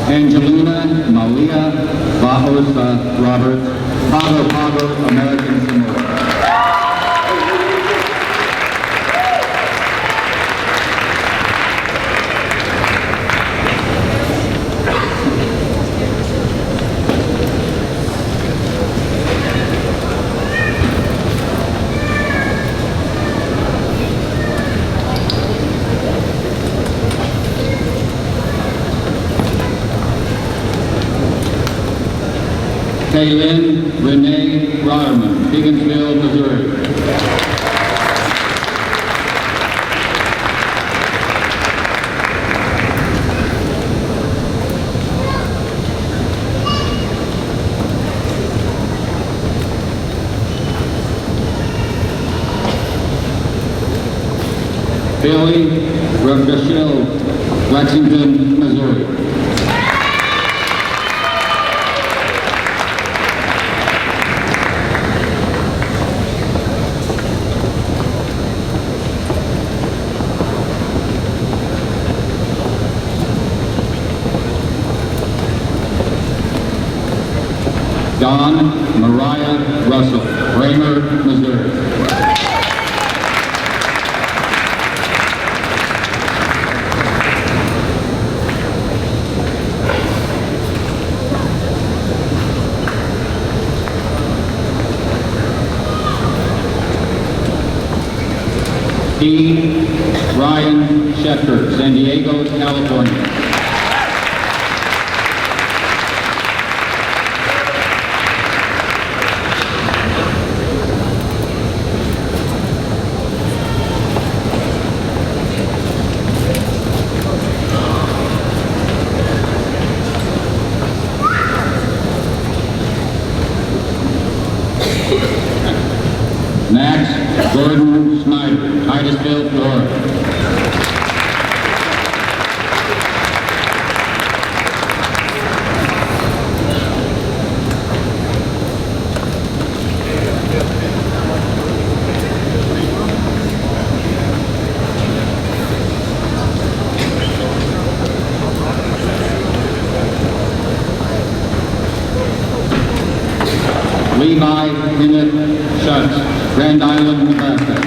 Angelina Malia Bajosa Roberts, Pago Pago, American Samoa. Kaylin Renee Rotterman, Higginsville, Missouri. Billy Rugashil, Lexington, Missouri. Don Mariah Russell, Raymer, Missouri. D. Ryan Schefter, San Diego, California. Max Gordon Snyder, Titusville, Florida. Levi Kenneth Schutz, Grand Island, Nebraska.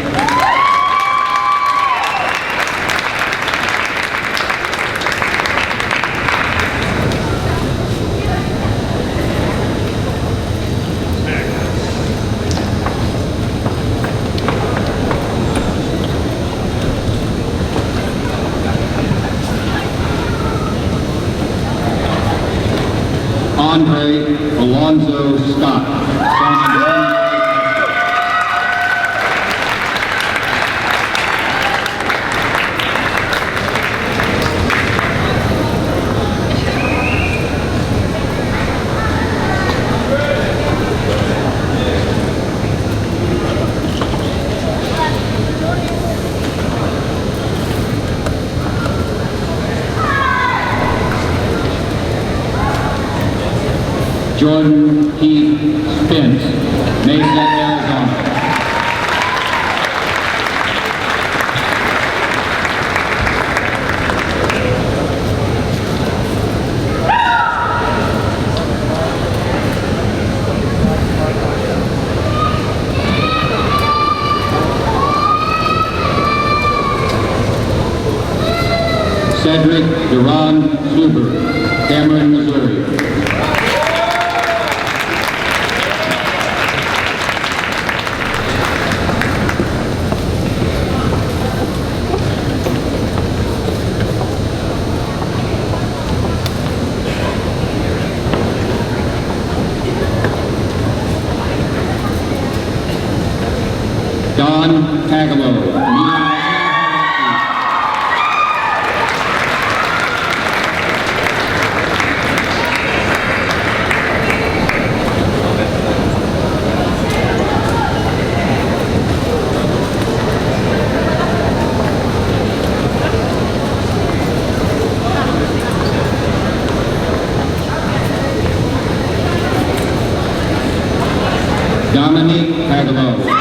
Andre Alonzo Scott, San Antonio. Jordan Keith Spence, Mesa, Arizona. Cedric Duran Zuber, Cameron, Missouri. Don Tagalo, Dominique Tagalo.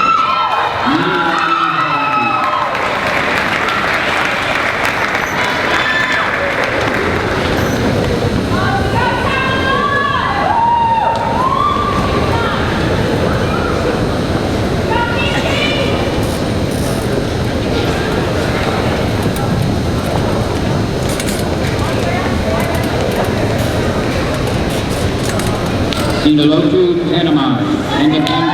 Sinalotu Tanamai, Independent.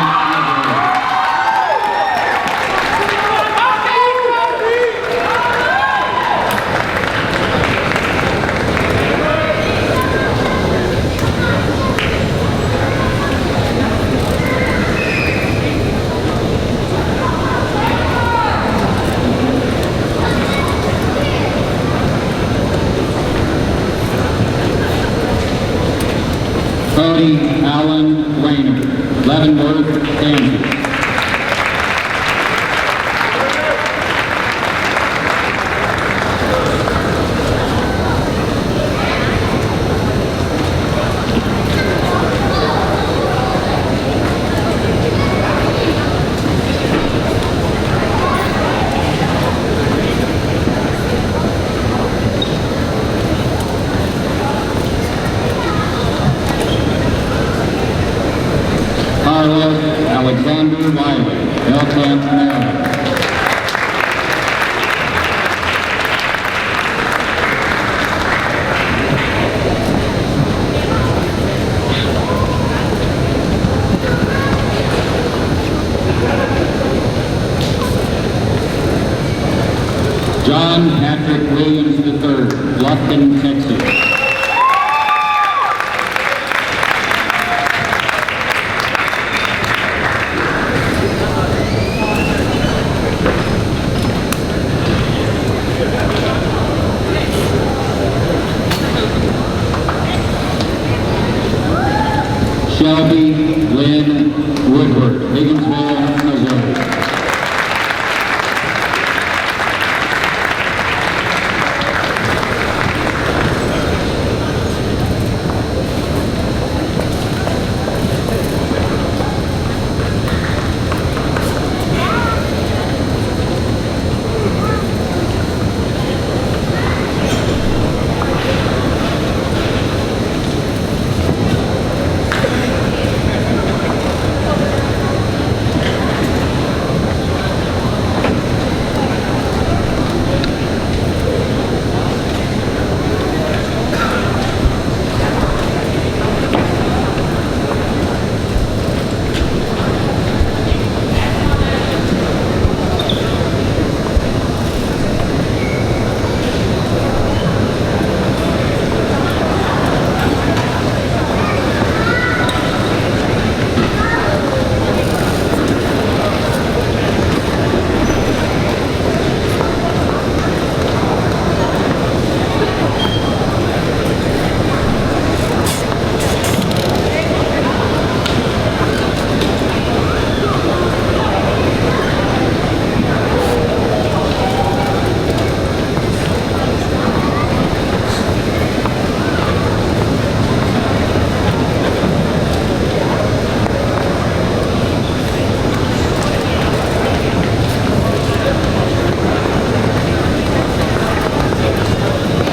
Cody Allen Rayner, Leavenworth, Kansas. Carlos Alexander Wiley, Belcamp, Maryland. John Patrick Williams III, Bluffton, Texas. Shelby Lynn Woodward, Higginsville, Missouri.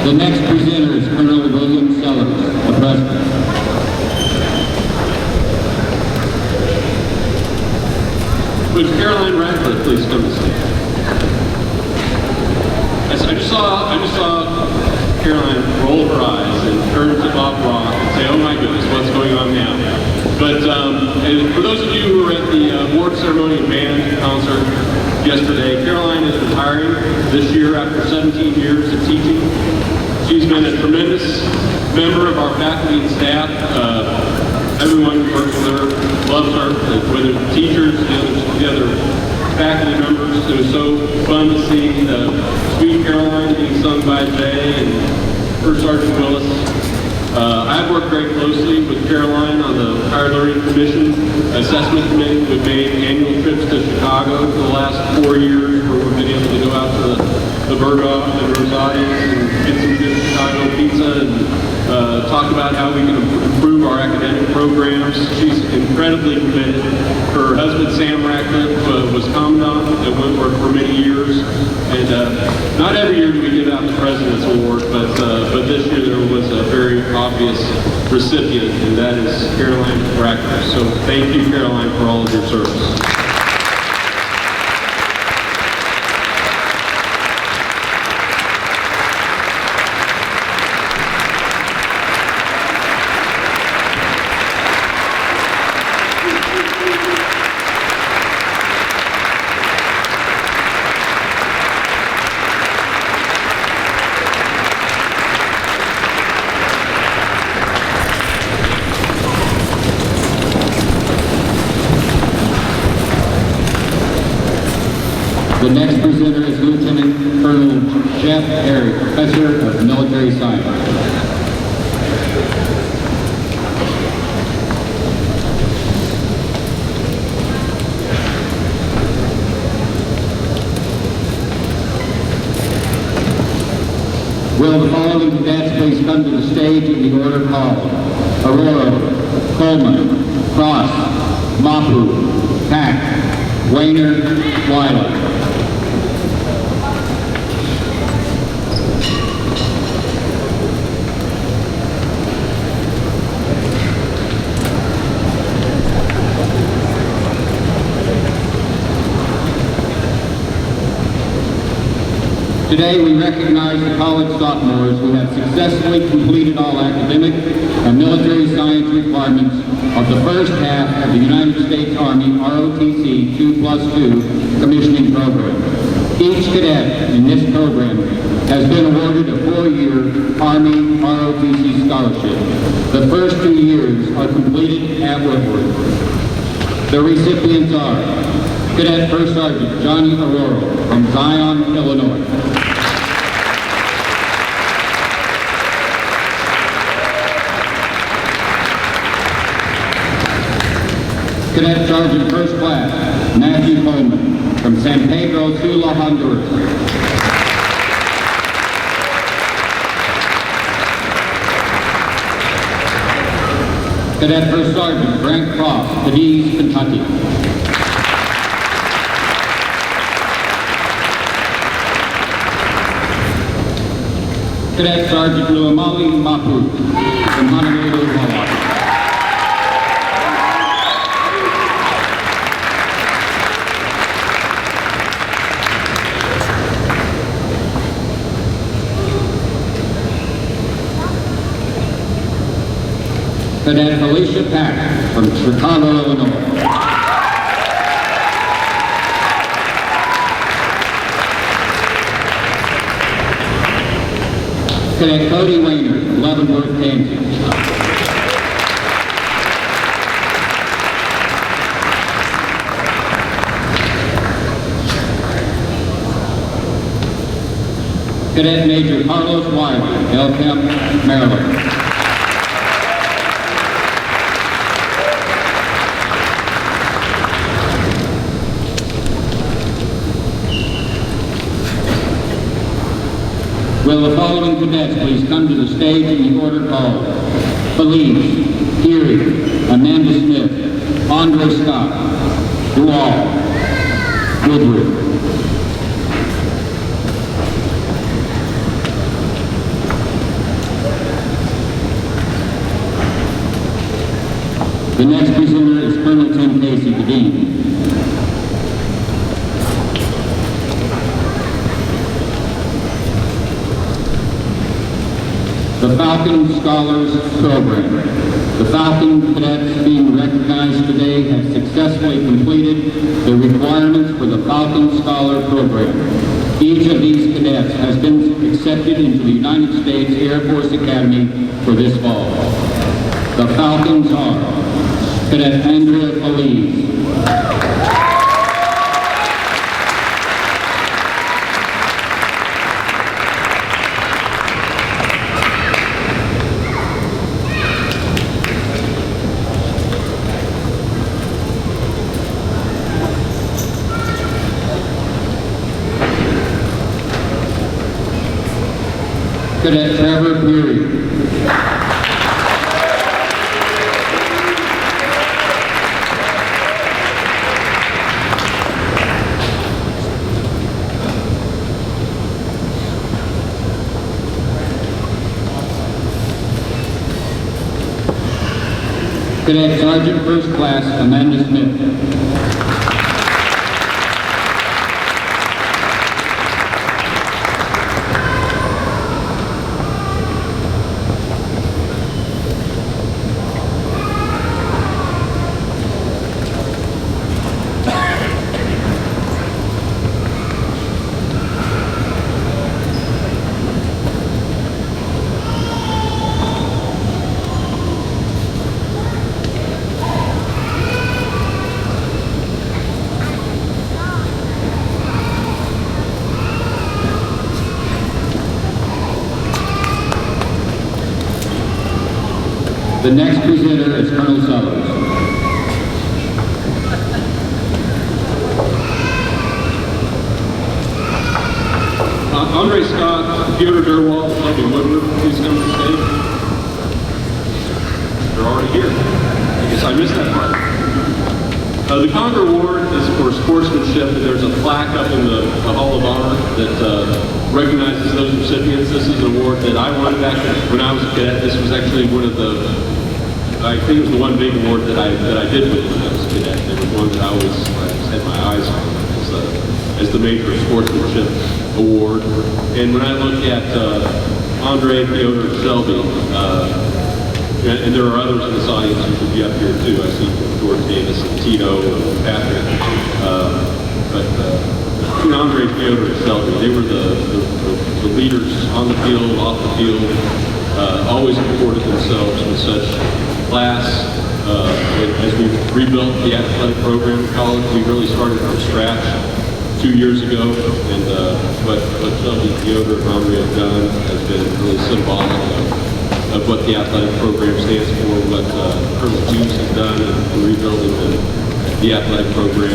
The next presenter is Colonel William Sellers, the President. Would Caroline Radcliffe please come to stand? I just saw Caroline roll her eyes and turn to Bob Rock and say, "Oh my goodness, what's going on now?" But and for those of you who were at the award ceremony and band concert yesterday, Caroline is retiring this year after 17 years of teaching. She's been a tremendous member of our faculty and staff. Everyone who works with her loves her, whether teachers, the other faculty members. It was so fun to see Sweet Caroline being sung by Jay and First Sergeant Willis. I've worked very closely with Caroline on the Higher Learning Commission Assessment Committee. We've made annual trips to Chicago for the last 4 years, where we've been able to go out to the Berghoff and Rosati's and get some good Chicago pizza and talk about how we can improve our academic programs. She's incredibly committed. Her husband, Sam Ratcliffe, was commandant at Wentworth for many years. And not every year do we give out the President's Award, but this year there was a very obvious recipient, and that is Caroline Ratcliffe. So thank you, Caroline, for all of your service. The next presenter is Lieutenant Colonel Jeff Harry, Professor of Military Science. Will the following cadets please come to the stage in the order called? Aurora, Coleman, Cross, Mapu, Pack, Wayner, Wiley. Today we recognize the college sophomores who have successfully completed all academic and military science requirements of the first half of the United States Army ROTC 2+2 commissioning program. Each cadet in this program has been awarded a 4-year Army ROTC scholarship. The first 2 years are completed at Wentworth. The recipients are Cadet First Sergeant Johnny Aurora from Zion, Illinois. Cadet Sergeant First Class Matthew Coleman from San Pedro Sula, Honduras. Cadet First Sergeant Grant Cross, Cadiz, Kentucky. Cadet Sergeant Luamali Mapu from Honolulu, Hawaii. Cadet Felicia Pack from Chicago, Illinois. Cadet Cody Wayner, Leavenworth, Kansas. Cadet Major Carlos Wiley, Elkham, Maryland. Will the following cadets please come to the stage in the order called? Felice, Geary, Amanda Smith, Andre Scott, Dual, Woodward. The next presenter is Colonel Tim Casey, the Dean. The Falcon Scholars Program. The Falcon cadets being recognized today have successfully completed the requirements for the Falcon Scholar Program. Each of these cadets has been accepted into the United States Air Force Academy for this fall. The Falcons are Cadet Andrea Feliz, Cadet Trevor Peary, Cadet Sergeant First Class Amanda Smith, The next presenter is Colonel Sellers. Andre Scott, Peter Durwald, Shelby Woodward, please come to the stage. They're already here. I guess I missed that part. The Conger Award is for sportsmanship. There's a plaque up in the Hall of Honor that recognizes those recipients. This is an award that I won back when I was a cadet. This was actually one of the, I think it was the one big award that I did win when I was a cadet. It was one that I always had my eyes on as the major sportsmanship award. And when I look at Andre, Piotr, Shelby, and there are others in this audience who could be up here too. I see George Davis and Tito and Patrick. But between Andre, Piotr, and Shelby, they were the leaders on the field, off the field, always comported themselves with such class. As we rebuilt the athletic program in college, we really started from scratch 2 years ago, and what Shelby, Piotr, and Andre have done has been really symbolic of what the athletic program stands for, what Colonel Hughes has done in rebuilding the athletic program,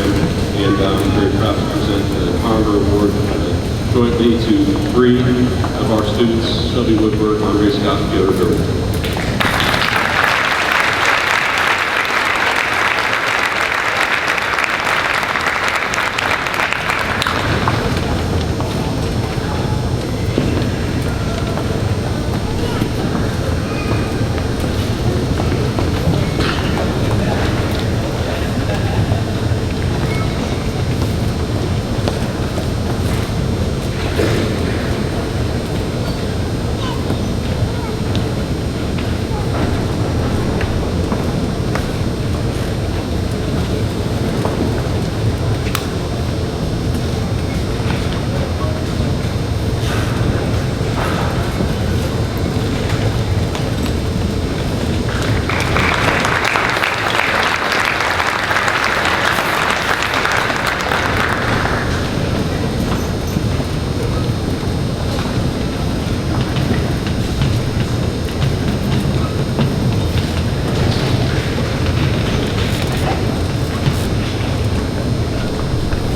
and I'm very proud to present the Conger Award jointly to 3 of our students, Shelby Woodward, Andre Scott, and Piotr Durwald.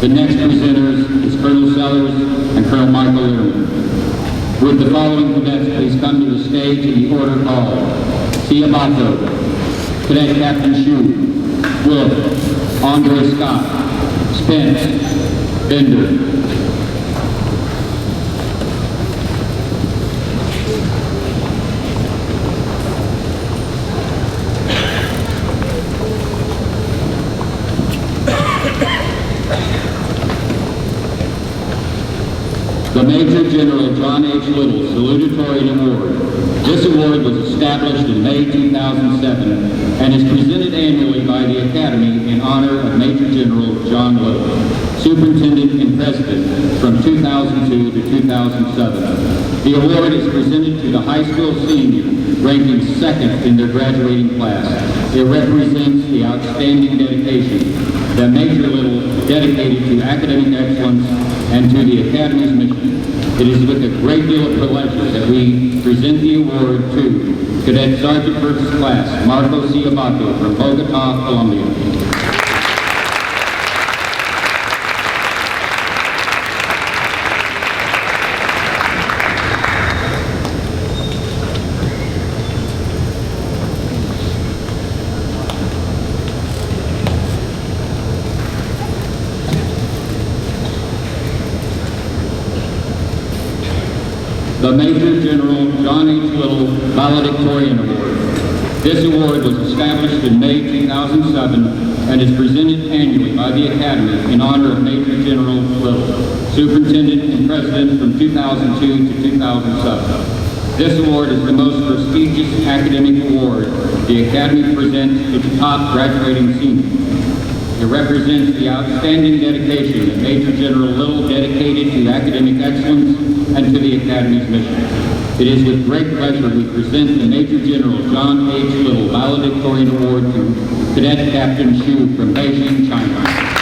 The next presenters is Colonel Sellers and Colonel Michael Learman. Would the following cadets please come to the stage in the order called? Ciabato, Cadet Captain Shue, Wolf, Andre Scott, Spence, Bender. Major General John H. Little Salutatorian Award. This award was established in May 2007 and is presented annually by the Academy in honor of Major General John Little, Superintendent and President from 2002 to 2007. The award is presented to the high school senior ranking second in their graduating class. It represents the outstanding dedication that Major Little dedicated to academic excellence and to the Academy's mission. It is with a great deal of pleasure that we present the award to Cadet Sergeant First Class Marco Ciabato from Bogota, Colombia. The Major General John H. Little Valedictorian Award. This award was established in May 2007 and is presented annually by the Academy in honor of Major General Little, Superintendent and President from 2002 to 2007. This award is the most prestigious academic award the Academy presents to the top graduating seniors. It represents the outstanding dedication that Major General Little dedicated to academic excellence and to the Academy's mission. It is with great pleasure we present the Major General John H. Little Valedictorian Award to Cadet Captain Xu from Beijing, China.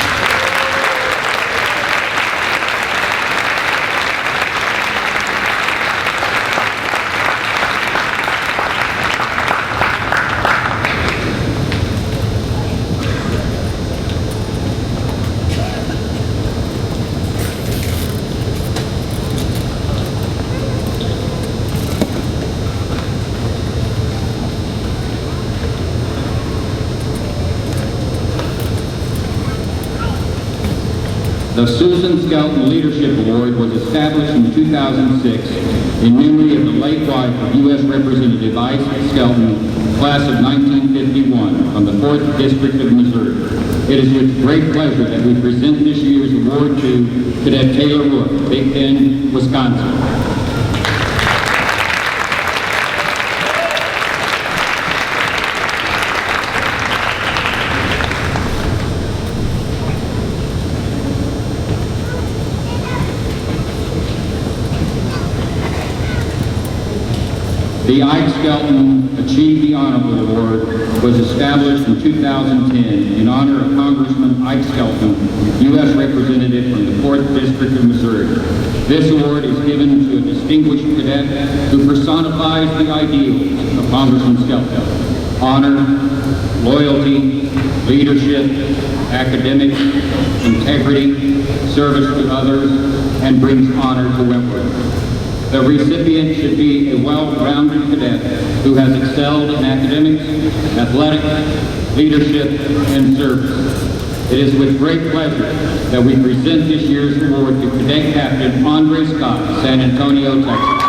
The Susan Skelton Leadership Award was established in 2006 in memory of the late wife of U.S. Representative Isaac Skelton, class of 1951, from the 4th District of Missouri. It is with great pleasure that we present this year's award to Cadet Taylor Rook, Big Bend, Wisconsin. The Ike Skelton Achieve the Honorable Award was established in 2010 in honor of Congressman Ike Skelton, U.S. Representative from the 4th District of Missouri. This award is given to a distinguished cadet who personifies the ideals of Congressman Skelton: honor, loyalty, leadership, academic integrity, service to others, and brings honor to Wentworth. The recipient should be a well-rounded cadet who has excelled in academics, athletics, leadership, and service. It is with great pleasure that we present this year's award to Cadet Captain Andre Scott, San Antonio, Texas.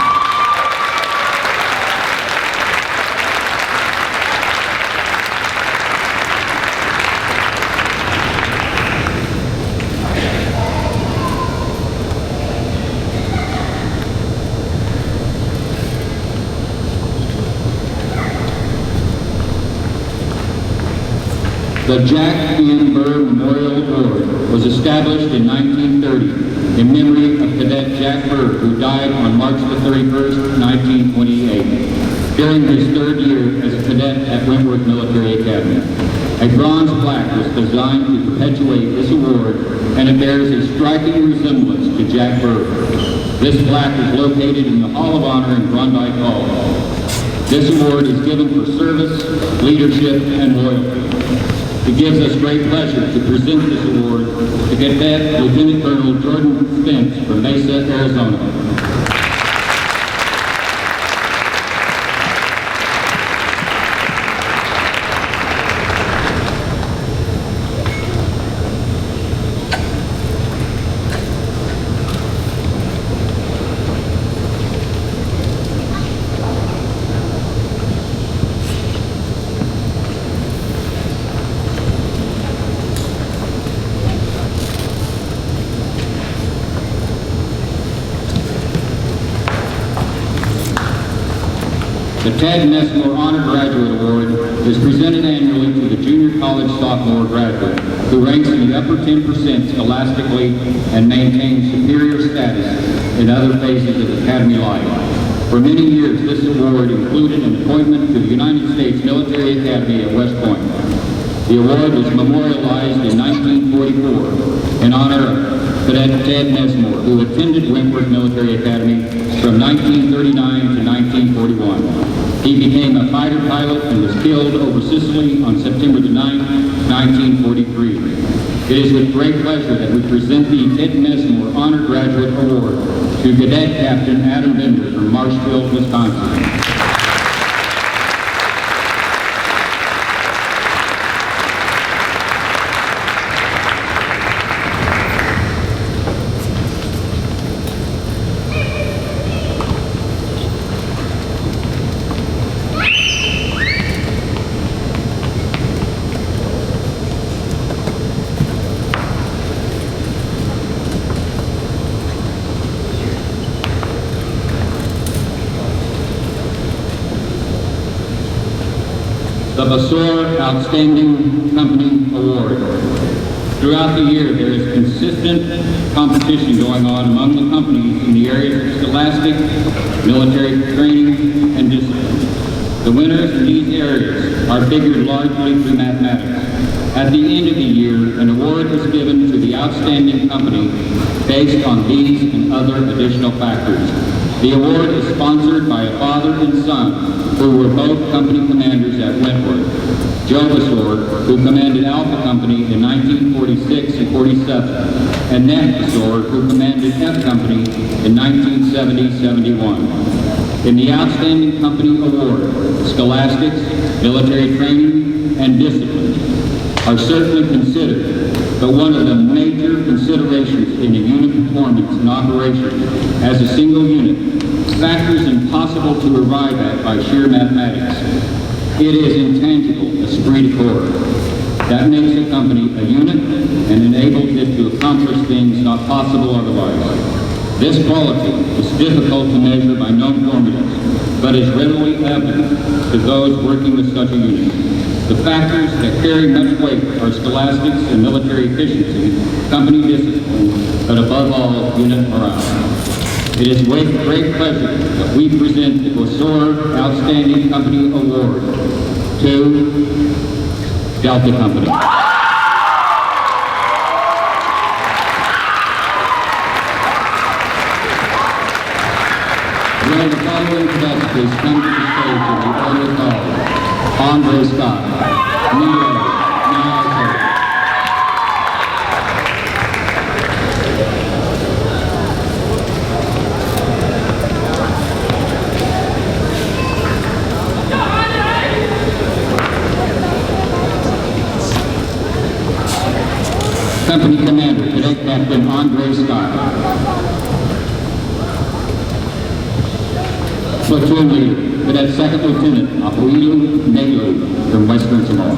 The Jack N. Burr Memorial Award was established in 1930 in memory of Cadet Jack Burr, who died on March the 31st, 1928, during his 3rd year as a cadet at Wentworth Military Academy. A bronze plaque was designed to perpetuate this award, and it bears a striking resemblance to Jack Burr. This plaque is located in the Hall of Honor in Klondike Hall. This award is given for service, leadership, and loyalty. It gives us great pleasure to present this award to Cadet Lieutenant Colonel Jordan Spence from Mesa, Arizona. The Ted Messmore Honor Graduate Award is presented annually to the junior college sophomore graduate who ranks in the upper 10% scholastically and maintains superior status in other phases of academy life. For many years, this award included an appointment to the United States Military Academy at West Point. The award was memorialized in 1944 in honor of Cadet Ted Messmore, who attended Wentworth Military Academy from 1939 to 1941. He became a fighter pilot and was killed over Sicily on September the 9th, 1943. It is with great pleasure that we present the Ted Messmore Honor Graduate Award to Cadet Captain Adam Bender from Marshville, Wisconsin. The Basor Outstanding Company Award. Throughout the year, there is consistent competition going on among the companies in the areas of scholastic, military training, and discipline. The winners in these areas are figured largely through mathematics. At the end of the year, an award is given to the outstanding company based on these and other additional factors. The award is sponsored by a father and son who were both company commanders at Wentworth. Joe Basor, who commanded Alpha Company in 1946 and 47, and Ned Basor, who commanded F Company in 1970-71. In the Outstanding Company Award, scholastics, military training, and discipline are certainly considered, but one of the major considerations in a unit performance and operation as a single unit, factors impossible to arrive at by sheer mathematics. It is intangible, esprit de corps. That makes a company a unit and enables it to accomplish things not possible otherwise. This quality is difficult to measure by known formulas, but is readily evident to those working with such a unit. The factors that carry much weight are scholastics and military efficiency, company discipline, but above all, unit morale. It is with great pleasure that we present the Basor Outstanding Company Award to Delta Company. Will the following cadets please come to the stage of the order called? Andre Scott, Neo, Nialco. Company Commander, Cadet Captain Andre Scott. Platoon Leader, Cadet Second Lieutenant Apuilu Neglu from Western Samoa.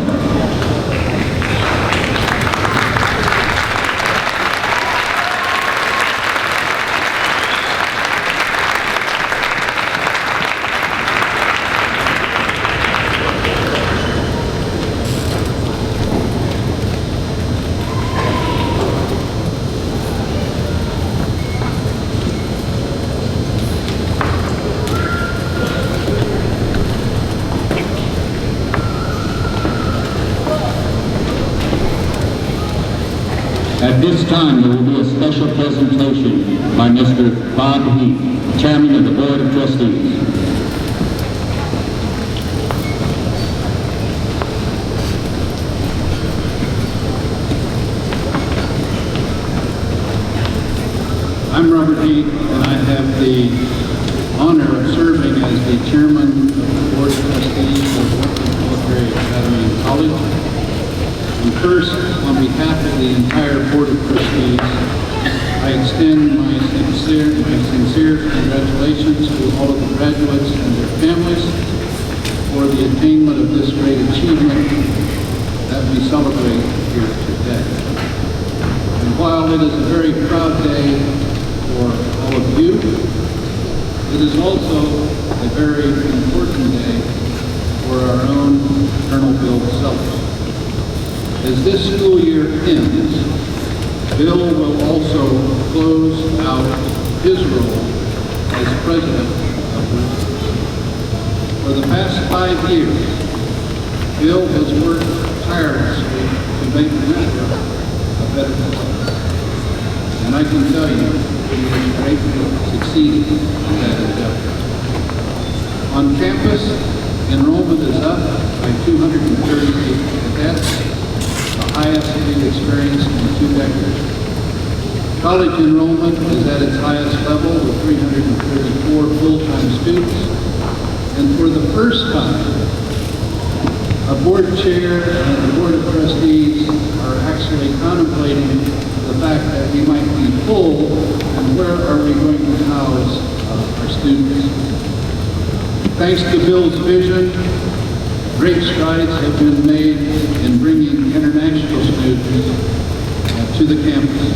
At this time, there will be a special presentation by Mr. Bob Heath, Chairman of the Board of Trustees. I'm Robert Heath, and I have the honor of serving as the Chairman of the Board of Trustees of Wentworth Military Academy and College. And first, on behalf of the entire Board of Trustees, I extend my sincere congratulations to all of the graduates and their families for the attainment of this great achievement that we celebrate here today. And while it is a very proud day for all of you, it is also a very important day for our own Colonel Bill Sellers. As this school year ends, Bill will also close out his role as president of the school. For the past 5 years, Bill has worked tirelessly to make Wentworth a better place. And I can tell you, he has greatly succeeded in that endeavor. On campus, enrollment is up by 238 cadets, the highest we've experienced in 2 decades. College enrollment is at its highest level with 334 full-time students. And for the first time, a board chair and the board of trustees are actually contemplating the fact that we might be full, and where are we going to house our students? Thanks to Bill's vision, great strides have been made in bringing international students to the campus.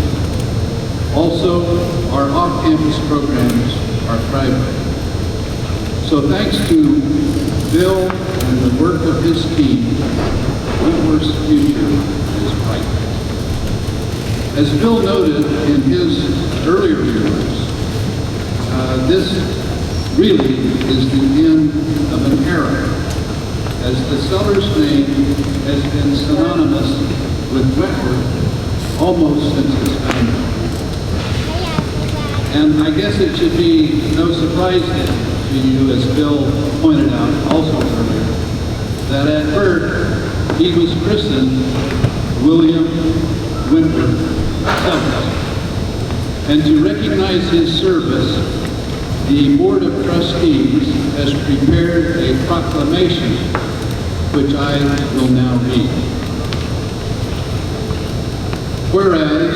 Also, our off-campus programs are thriving. So thanks to Bill and the work of his team, Wentworth's future is bright. As Bill noted in his earlier remarks, this really is the end of an era, as the Sellers name has been synonymous with Wentworth almost since its founding. And I guess it should be no surprise to you, as Bill pointed out also earlier, that at birth he was christened William Wentworth Sellers. And to recognize his service, the Board of Trustees has prepared a proclamation, which I will now read. Whereas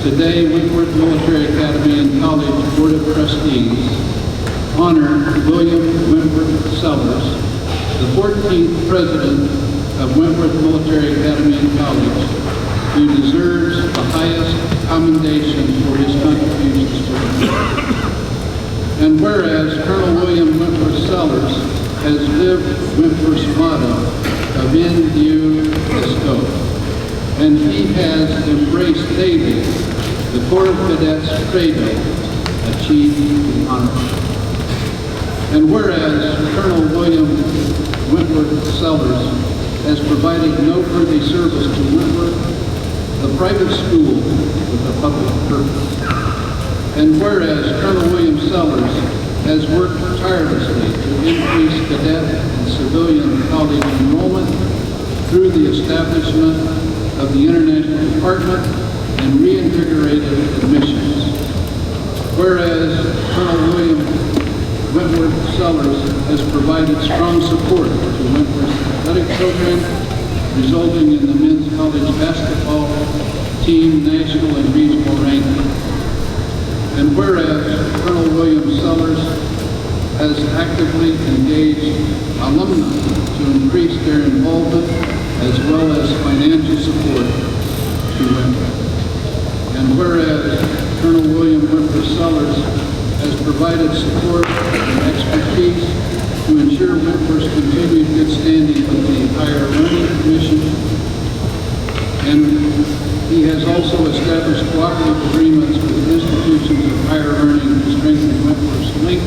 today Wentworth Military Academy and College Board of Trustees honor William Wentworth Sellers, the 14th President of Wentworth Military Academy and College, who deserves the highest commendation for his contributions to the Navy. And whereas Colonel William Wentworth Sellers has lived Wentworth's motto of in view Disco, and he has embraced daily the Corps of Cadets credo, achieve the honors. And whereas Colonel William Wentworth Sellers has provided noteworthy service to Wentworth, the private school with a public purpose. And whereas Colonel William Sellers has worked tirelessly to increase cadet and civilian college enrollment through the establishment of the International Department and reinvigorated admissions. Whereas Colonel William Wentworth Sellers has provided strong support to Wentworth's athletic program, resulting in the men's college basketball team national and regional ranking. And whereas Colonel William Sellers has actively engaged alumni to increase their involvement as well as financial support to Wentworth. And whereas Colonel William Wentworth Sellers has provided support and expertise to ensure Wentworth's continued good standing with the Higher Learning Commission, and he has also established cooperative agreements with institutions of higher learning to strengthen Wentworth's link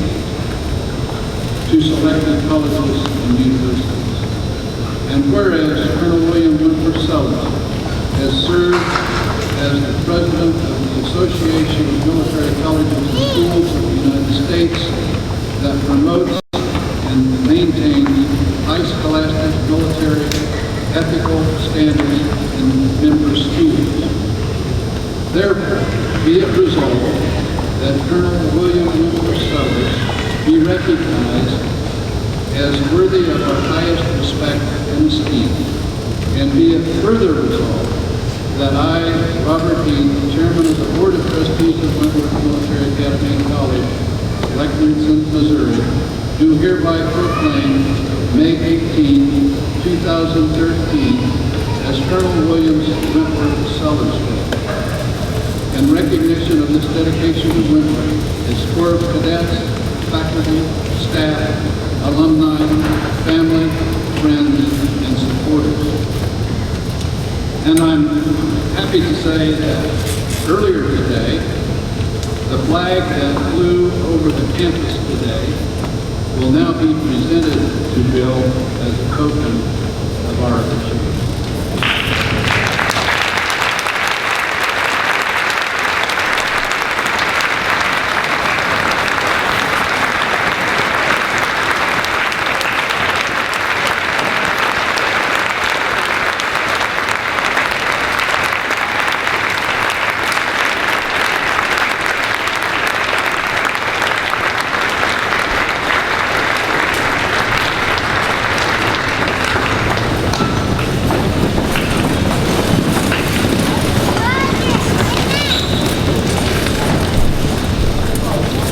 to selected colleges and universities. And whereas Colonel William Wentworth Sellers has served as the president of the Association of Military Colleges and Schools of the United States that promotes and maintains high scholastic military ethical standards in member schools. Therefore, be it resolved that Colonel William Wentworth Sellers be recognized as worthy of our highest respect and esteem, and be it further resolved that I, Robert Dean, Chairman of the Board of Trustees of Wentworth Military Academy and College, Lexington, Missouri, do hereby proclaim May 18, 2013 as Colonel William Wentworth Sellers Day. In recognition of this dedication to Wentworth, his Corps of Cadets, faculty, faculty, staff, alumni, family, friends, and supporters. And I'm happy to say that earlier today, the flag that flew over the campus today will now be presented to Bill as a token of our appreciation.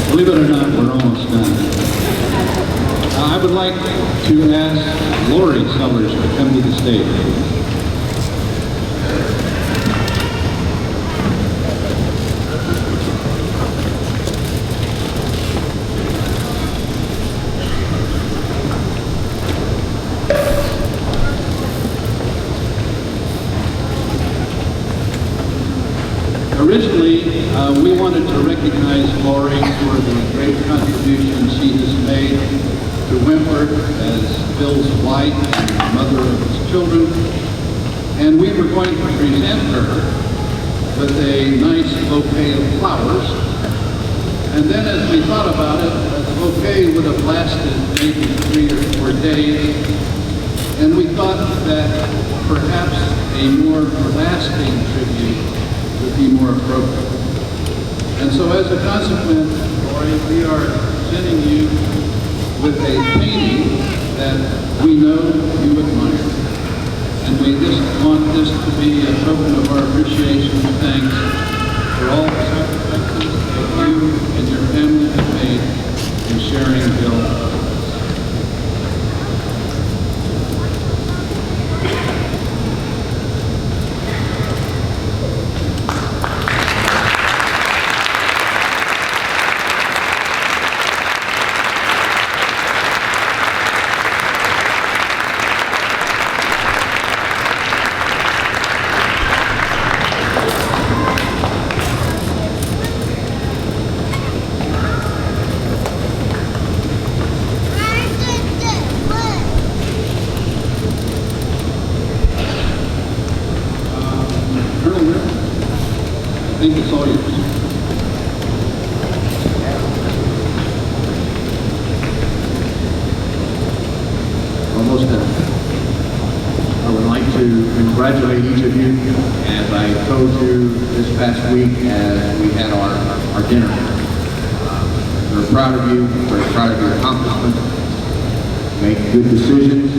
Believe it or not, we're almost done. I would like to ask Lori Sellers to come to the stage. Originally, we wanted to recognize Lori for the great contribution she has made to Wentworth as Bill's wife and mother of his children. And we were going to present her with a nice bouquet of flowers. And then as we thought about it, the bouquet would have lasted maybe 3 or 4 days. And we thought that perhaps a more lasting tribute would be more appropriate. And so as a consequence, Lori, we are presenting you with a painting that we know you admire. And we just want this to be a token of our appreciation and thanks for all the sacrifices that you and your family have made in sharing Bill. I think it's all yours. Almost done. I would like to congratulate each of you. As I told you this past week as we had our dinner, we're proud of you, we're proud of your accomplishments. Make good decisions.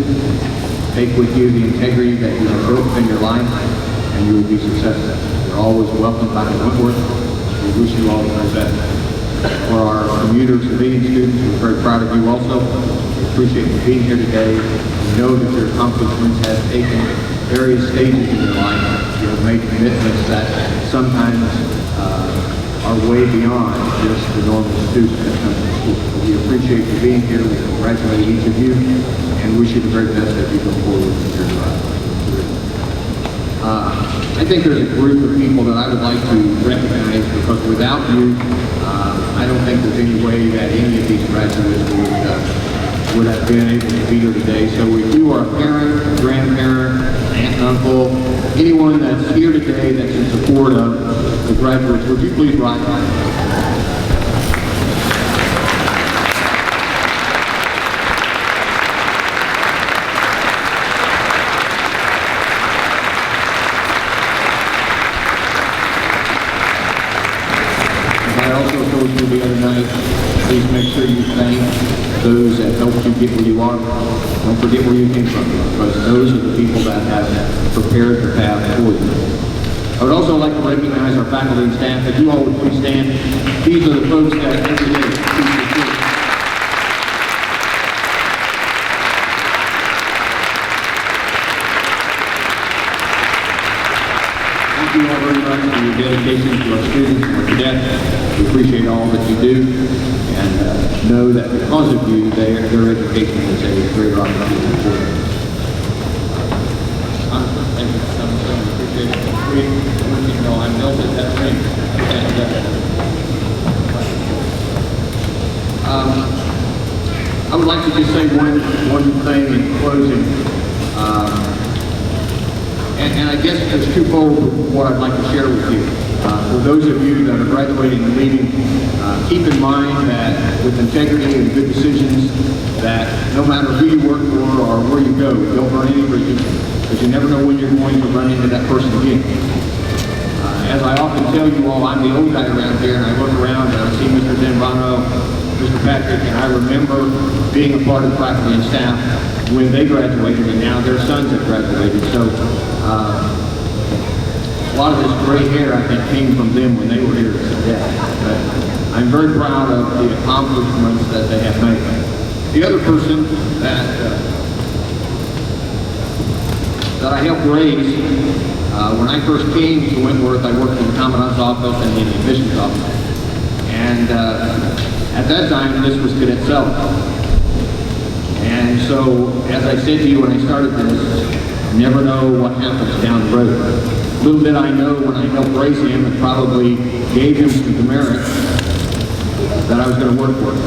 Take with you the integrity that you have built in your life, and you will be successful. You're always welcome back at Wentworth. We wish you all the very best. For our commuter civilian students, we're very proud of you also. We appreciate you being here today. We know that your accomplishments have taken various stages in your life. You have made commitments that sometimes are way beyond just the normal student that comes to school. So we appreciate you being here. We congratulate each of you and wish you the very best as you go forward with your career. I think there's a group of people that I would like to recognize because without you, I don't think there's any way that any of these graduates would have been able to be here today. So if you are a parent, a grandparent, aunt and uncle, anyone that's here today that's in support of the graduates, would you please rise? I also told you the other night, please make sure you thank those that helped you get where you are. Don't forget where you came from, because those are the people that have prepared the path for you. I would also like to recognize our faculty and staff. If you all would please stand. These are the folks that every day teach the kids. Thank you all very much for your your dedication to our students and our cadets. We appreciate all that you do, and know that because of you, their education is a greater opportunity for them. Thank you so much. I appreciate it. You know, I melted that ring. And, I would like to just say one thing in closing. And I guess it's twofold what I'd like to share with you. For those of you that are graduating and leaving, keep in mind that with integrity and good decisions, that no matter who you work for or where you go, don't burn any bridges, because you never know when you're going to run into that person again. As I often tell you all, I'm the old guy around here, and I look around and I see Mr. Zambrano, Mr. Patrick, and I remember being a part of the faculty and staff when they graduated, and now their sons have graduated. So a lot of this gray hair, I think, came from them when they were here today. But I'm very proud of the accomplishments that they have made. The other person that I helped raise, when I first came to Wentworth, I worked in the Commandant's office and in the admissions office. And at that time, this was Cadet Self. And so, as I said to you when I started this, never know what happens down the road. Little did I know when I helped raise him, it probably gave him some demerit that I was going to work for him.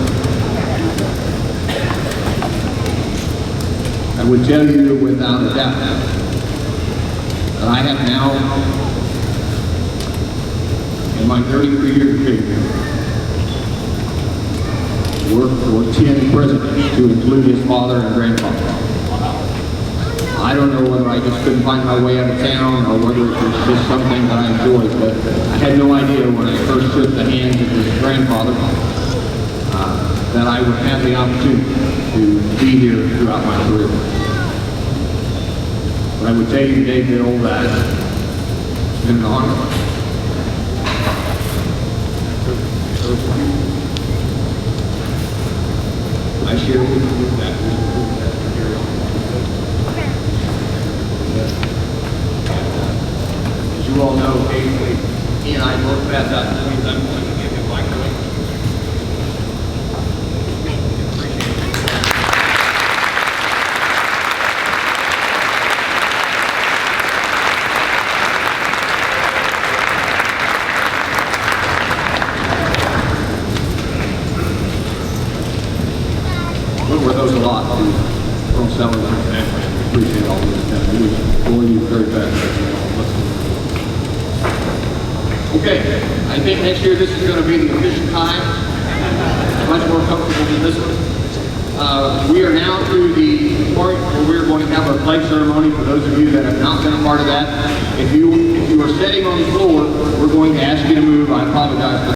I would tell you without a doubt that I have now, in my 33-year career, worked for 10 presidents, to include his father and grandfather. I don't know whether I just couldn't find my way out of town or whether it was just something that I enjoyed, but I had no idea when I first shook the hands of his grandfather that I would have the opportunity to be here throughout my career. But I would tell you today, Bill, that it's been an honor. I share with you that as you all know, occasionally he and I both pass out the things I'm going to give him my coin. Wentworth owes a lot to Colonel Sellers and his family. We appreciate all this stuff. We enjoy you very fast. Okay, I think next year this is going to be the official time. Much more comfortable than this one. We are now to the part where we're going to have our flag ceremony. For those of you that have not been a part of that, if you are sitting on the floor, we're going to ask you to move. I apologize for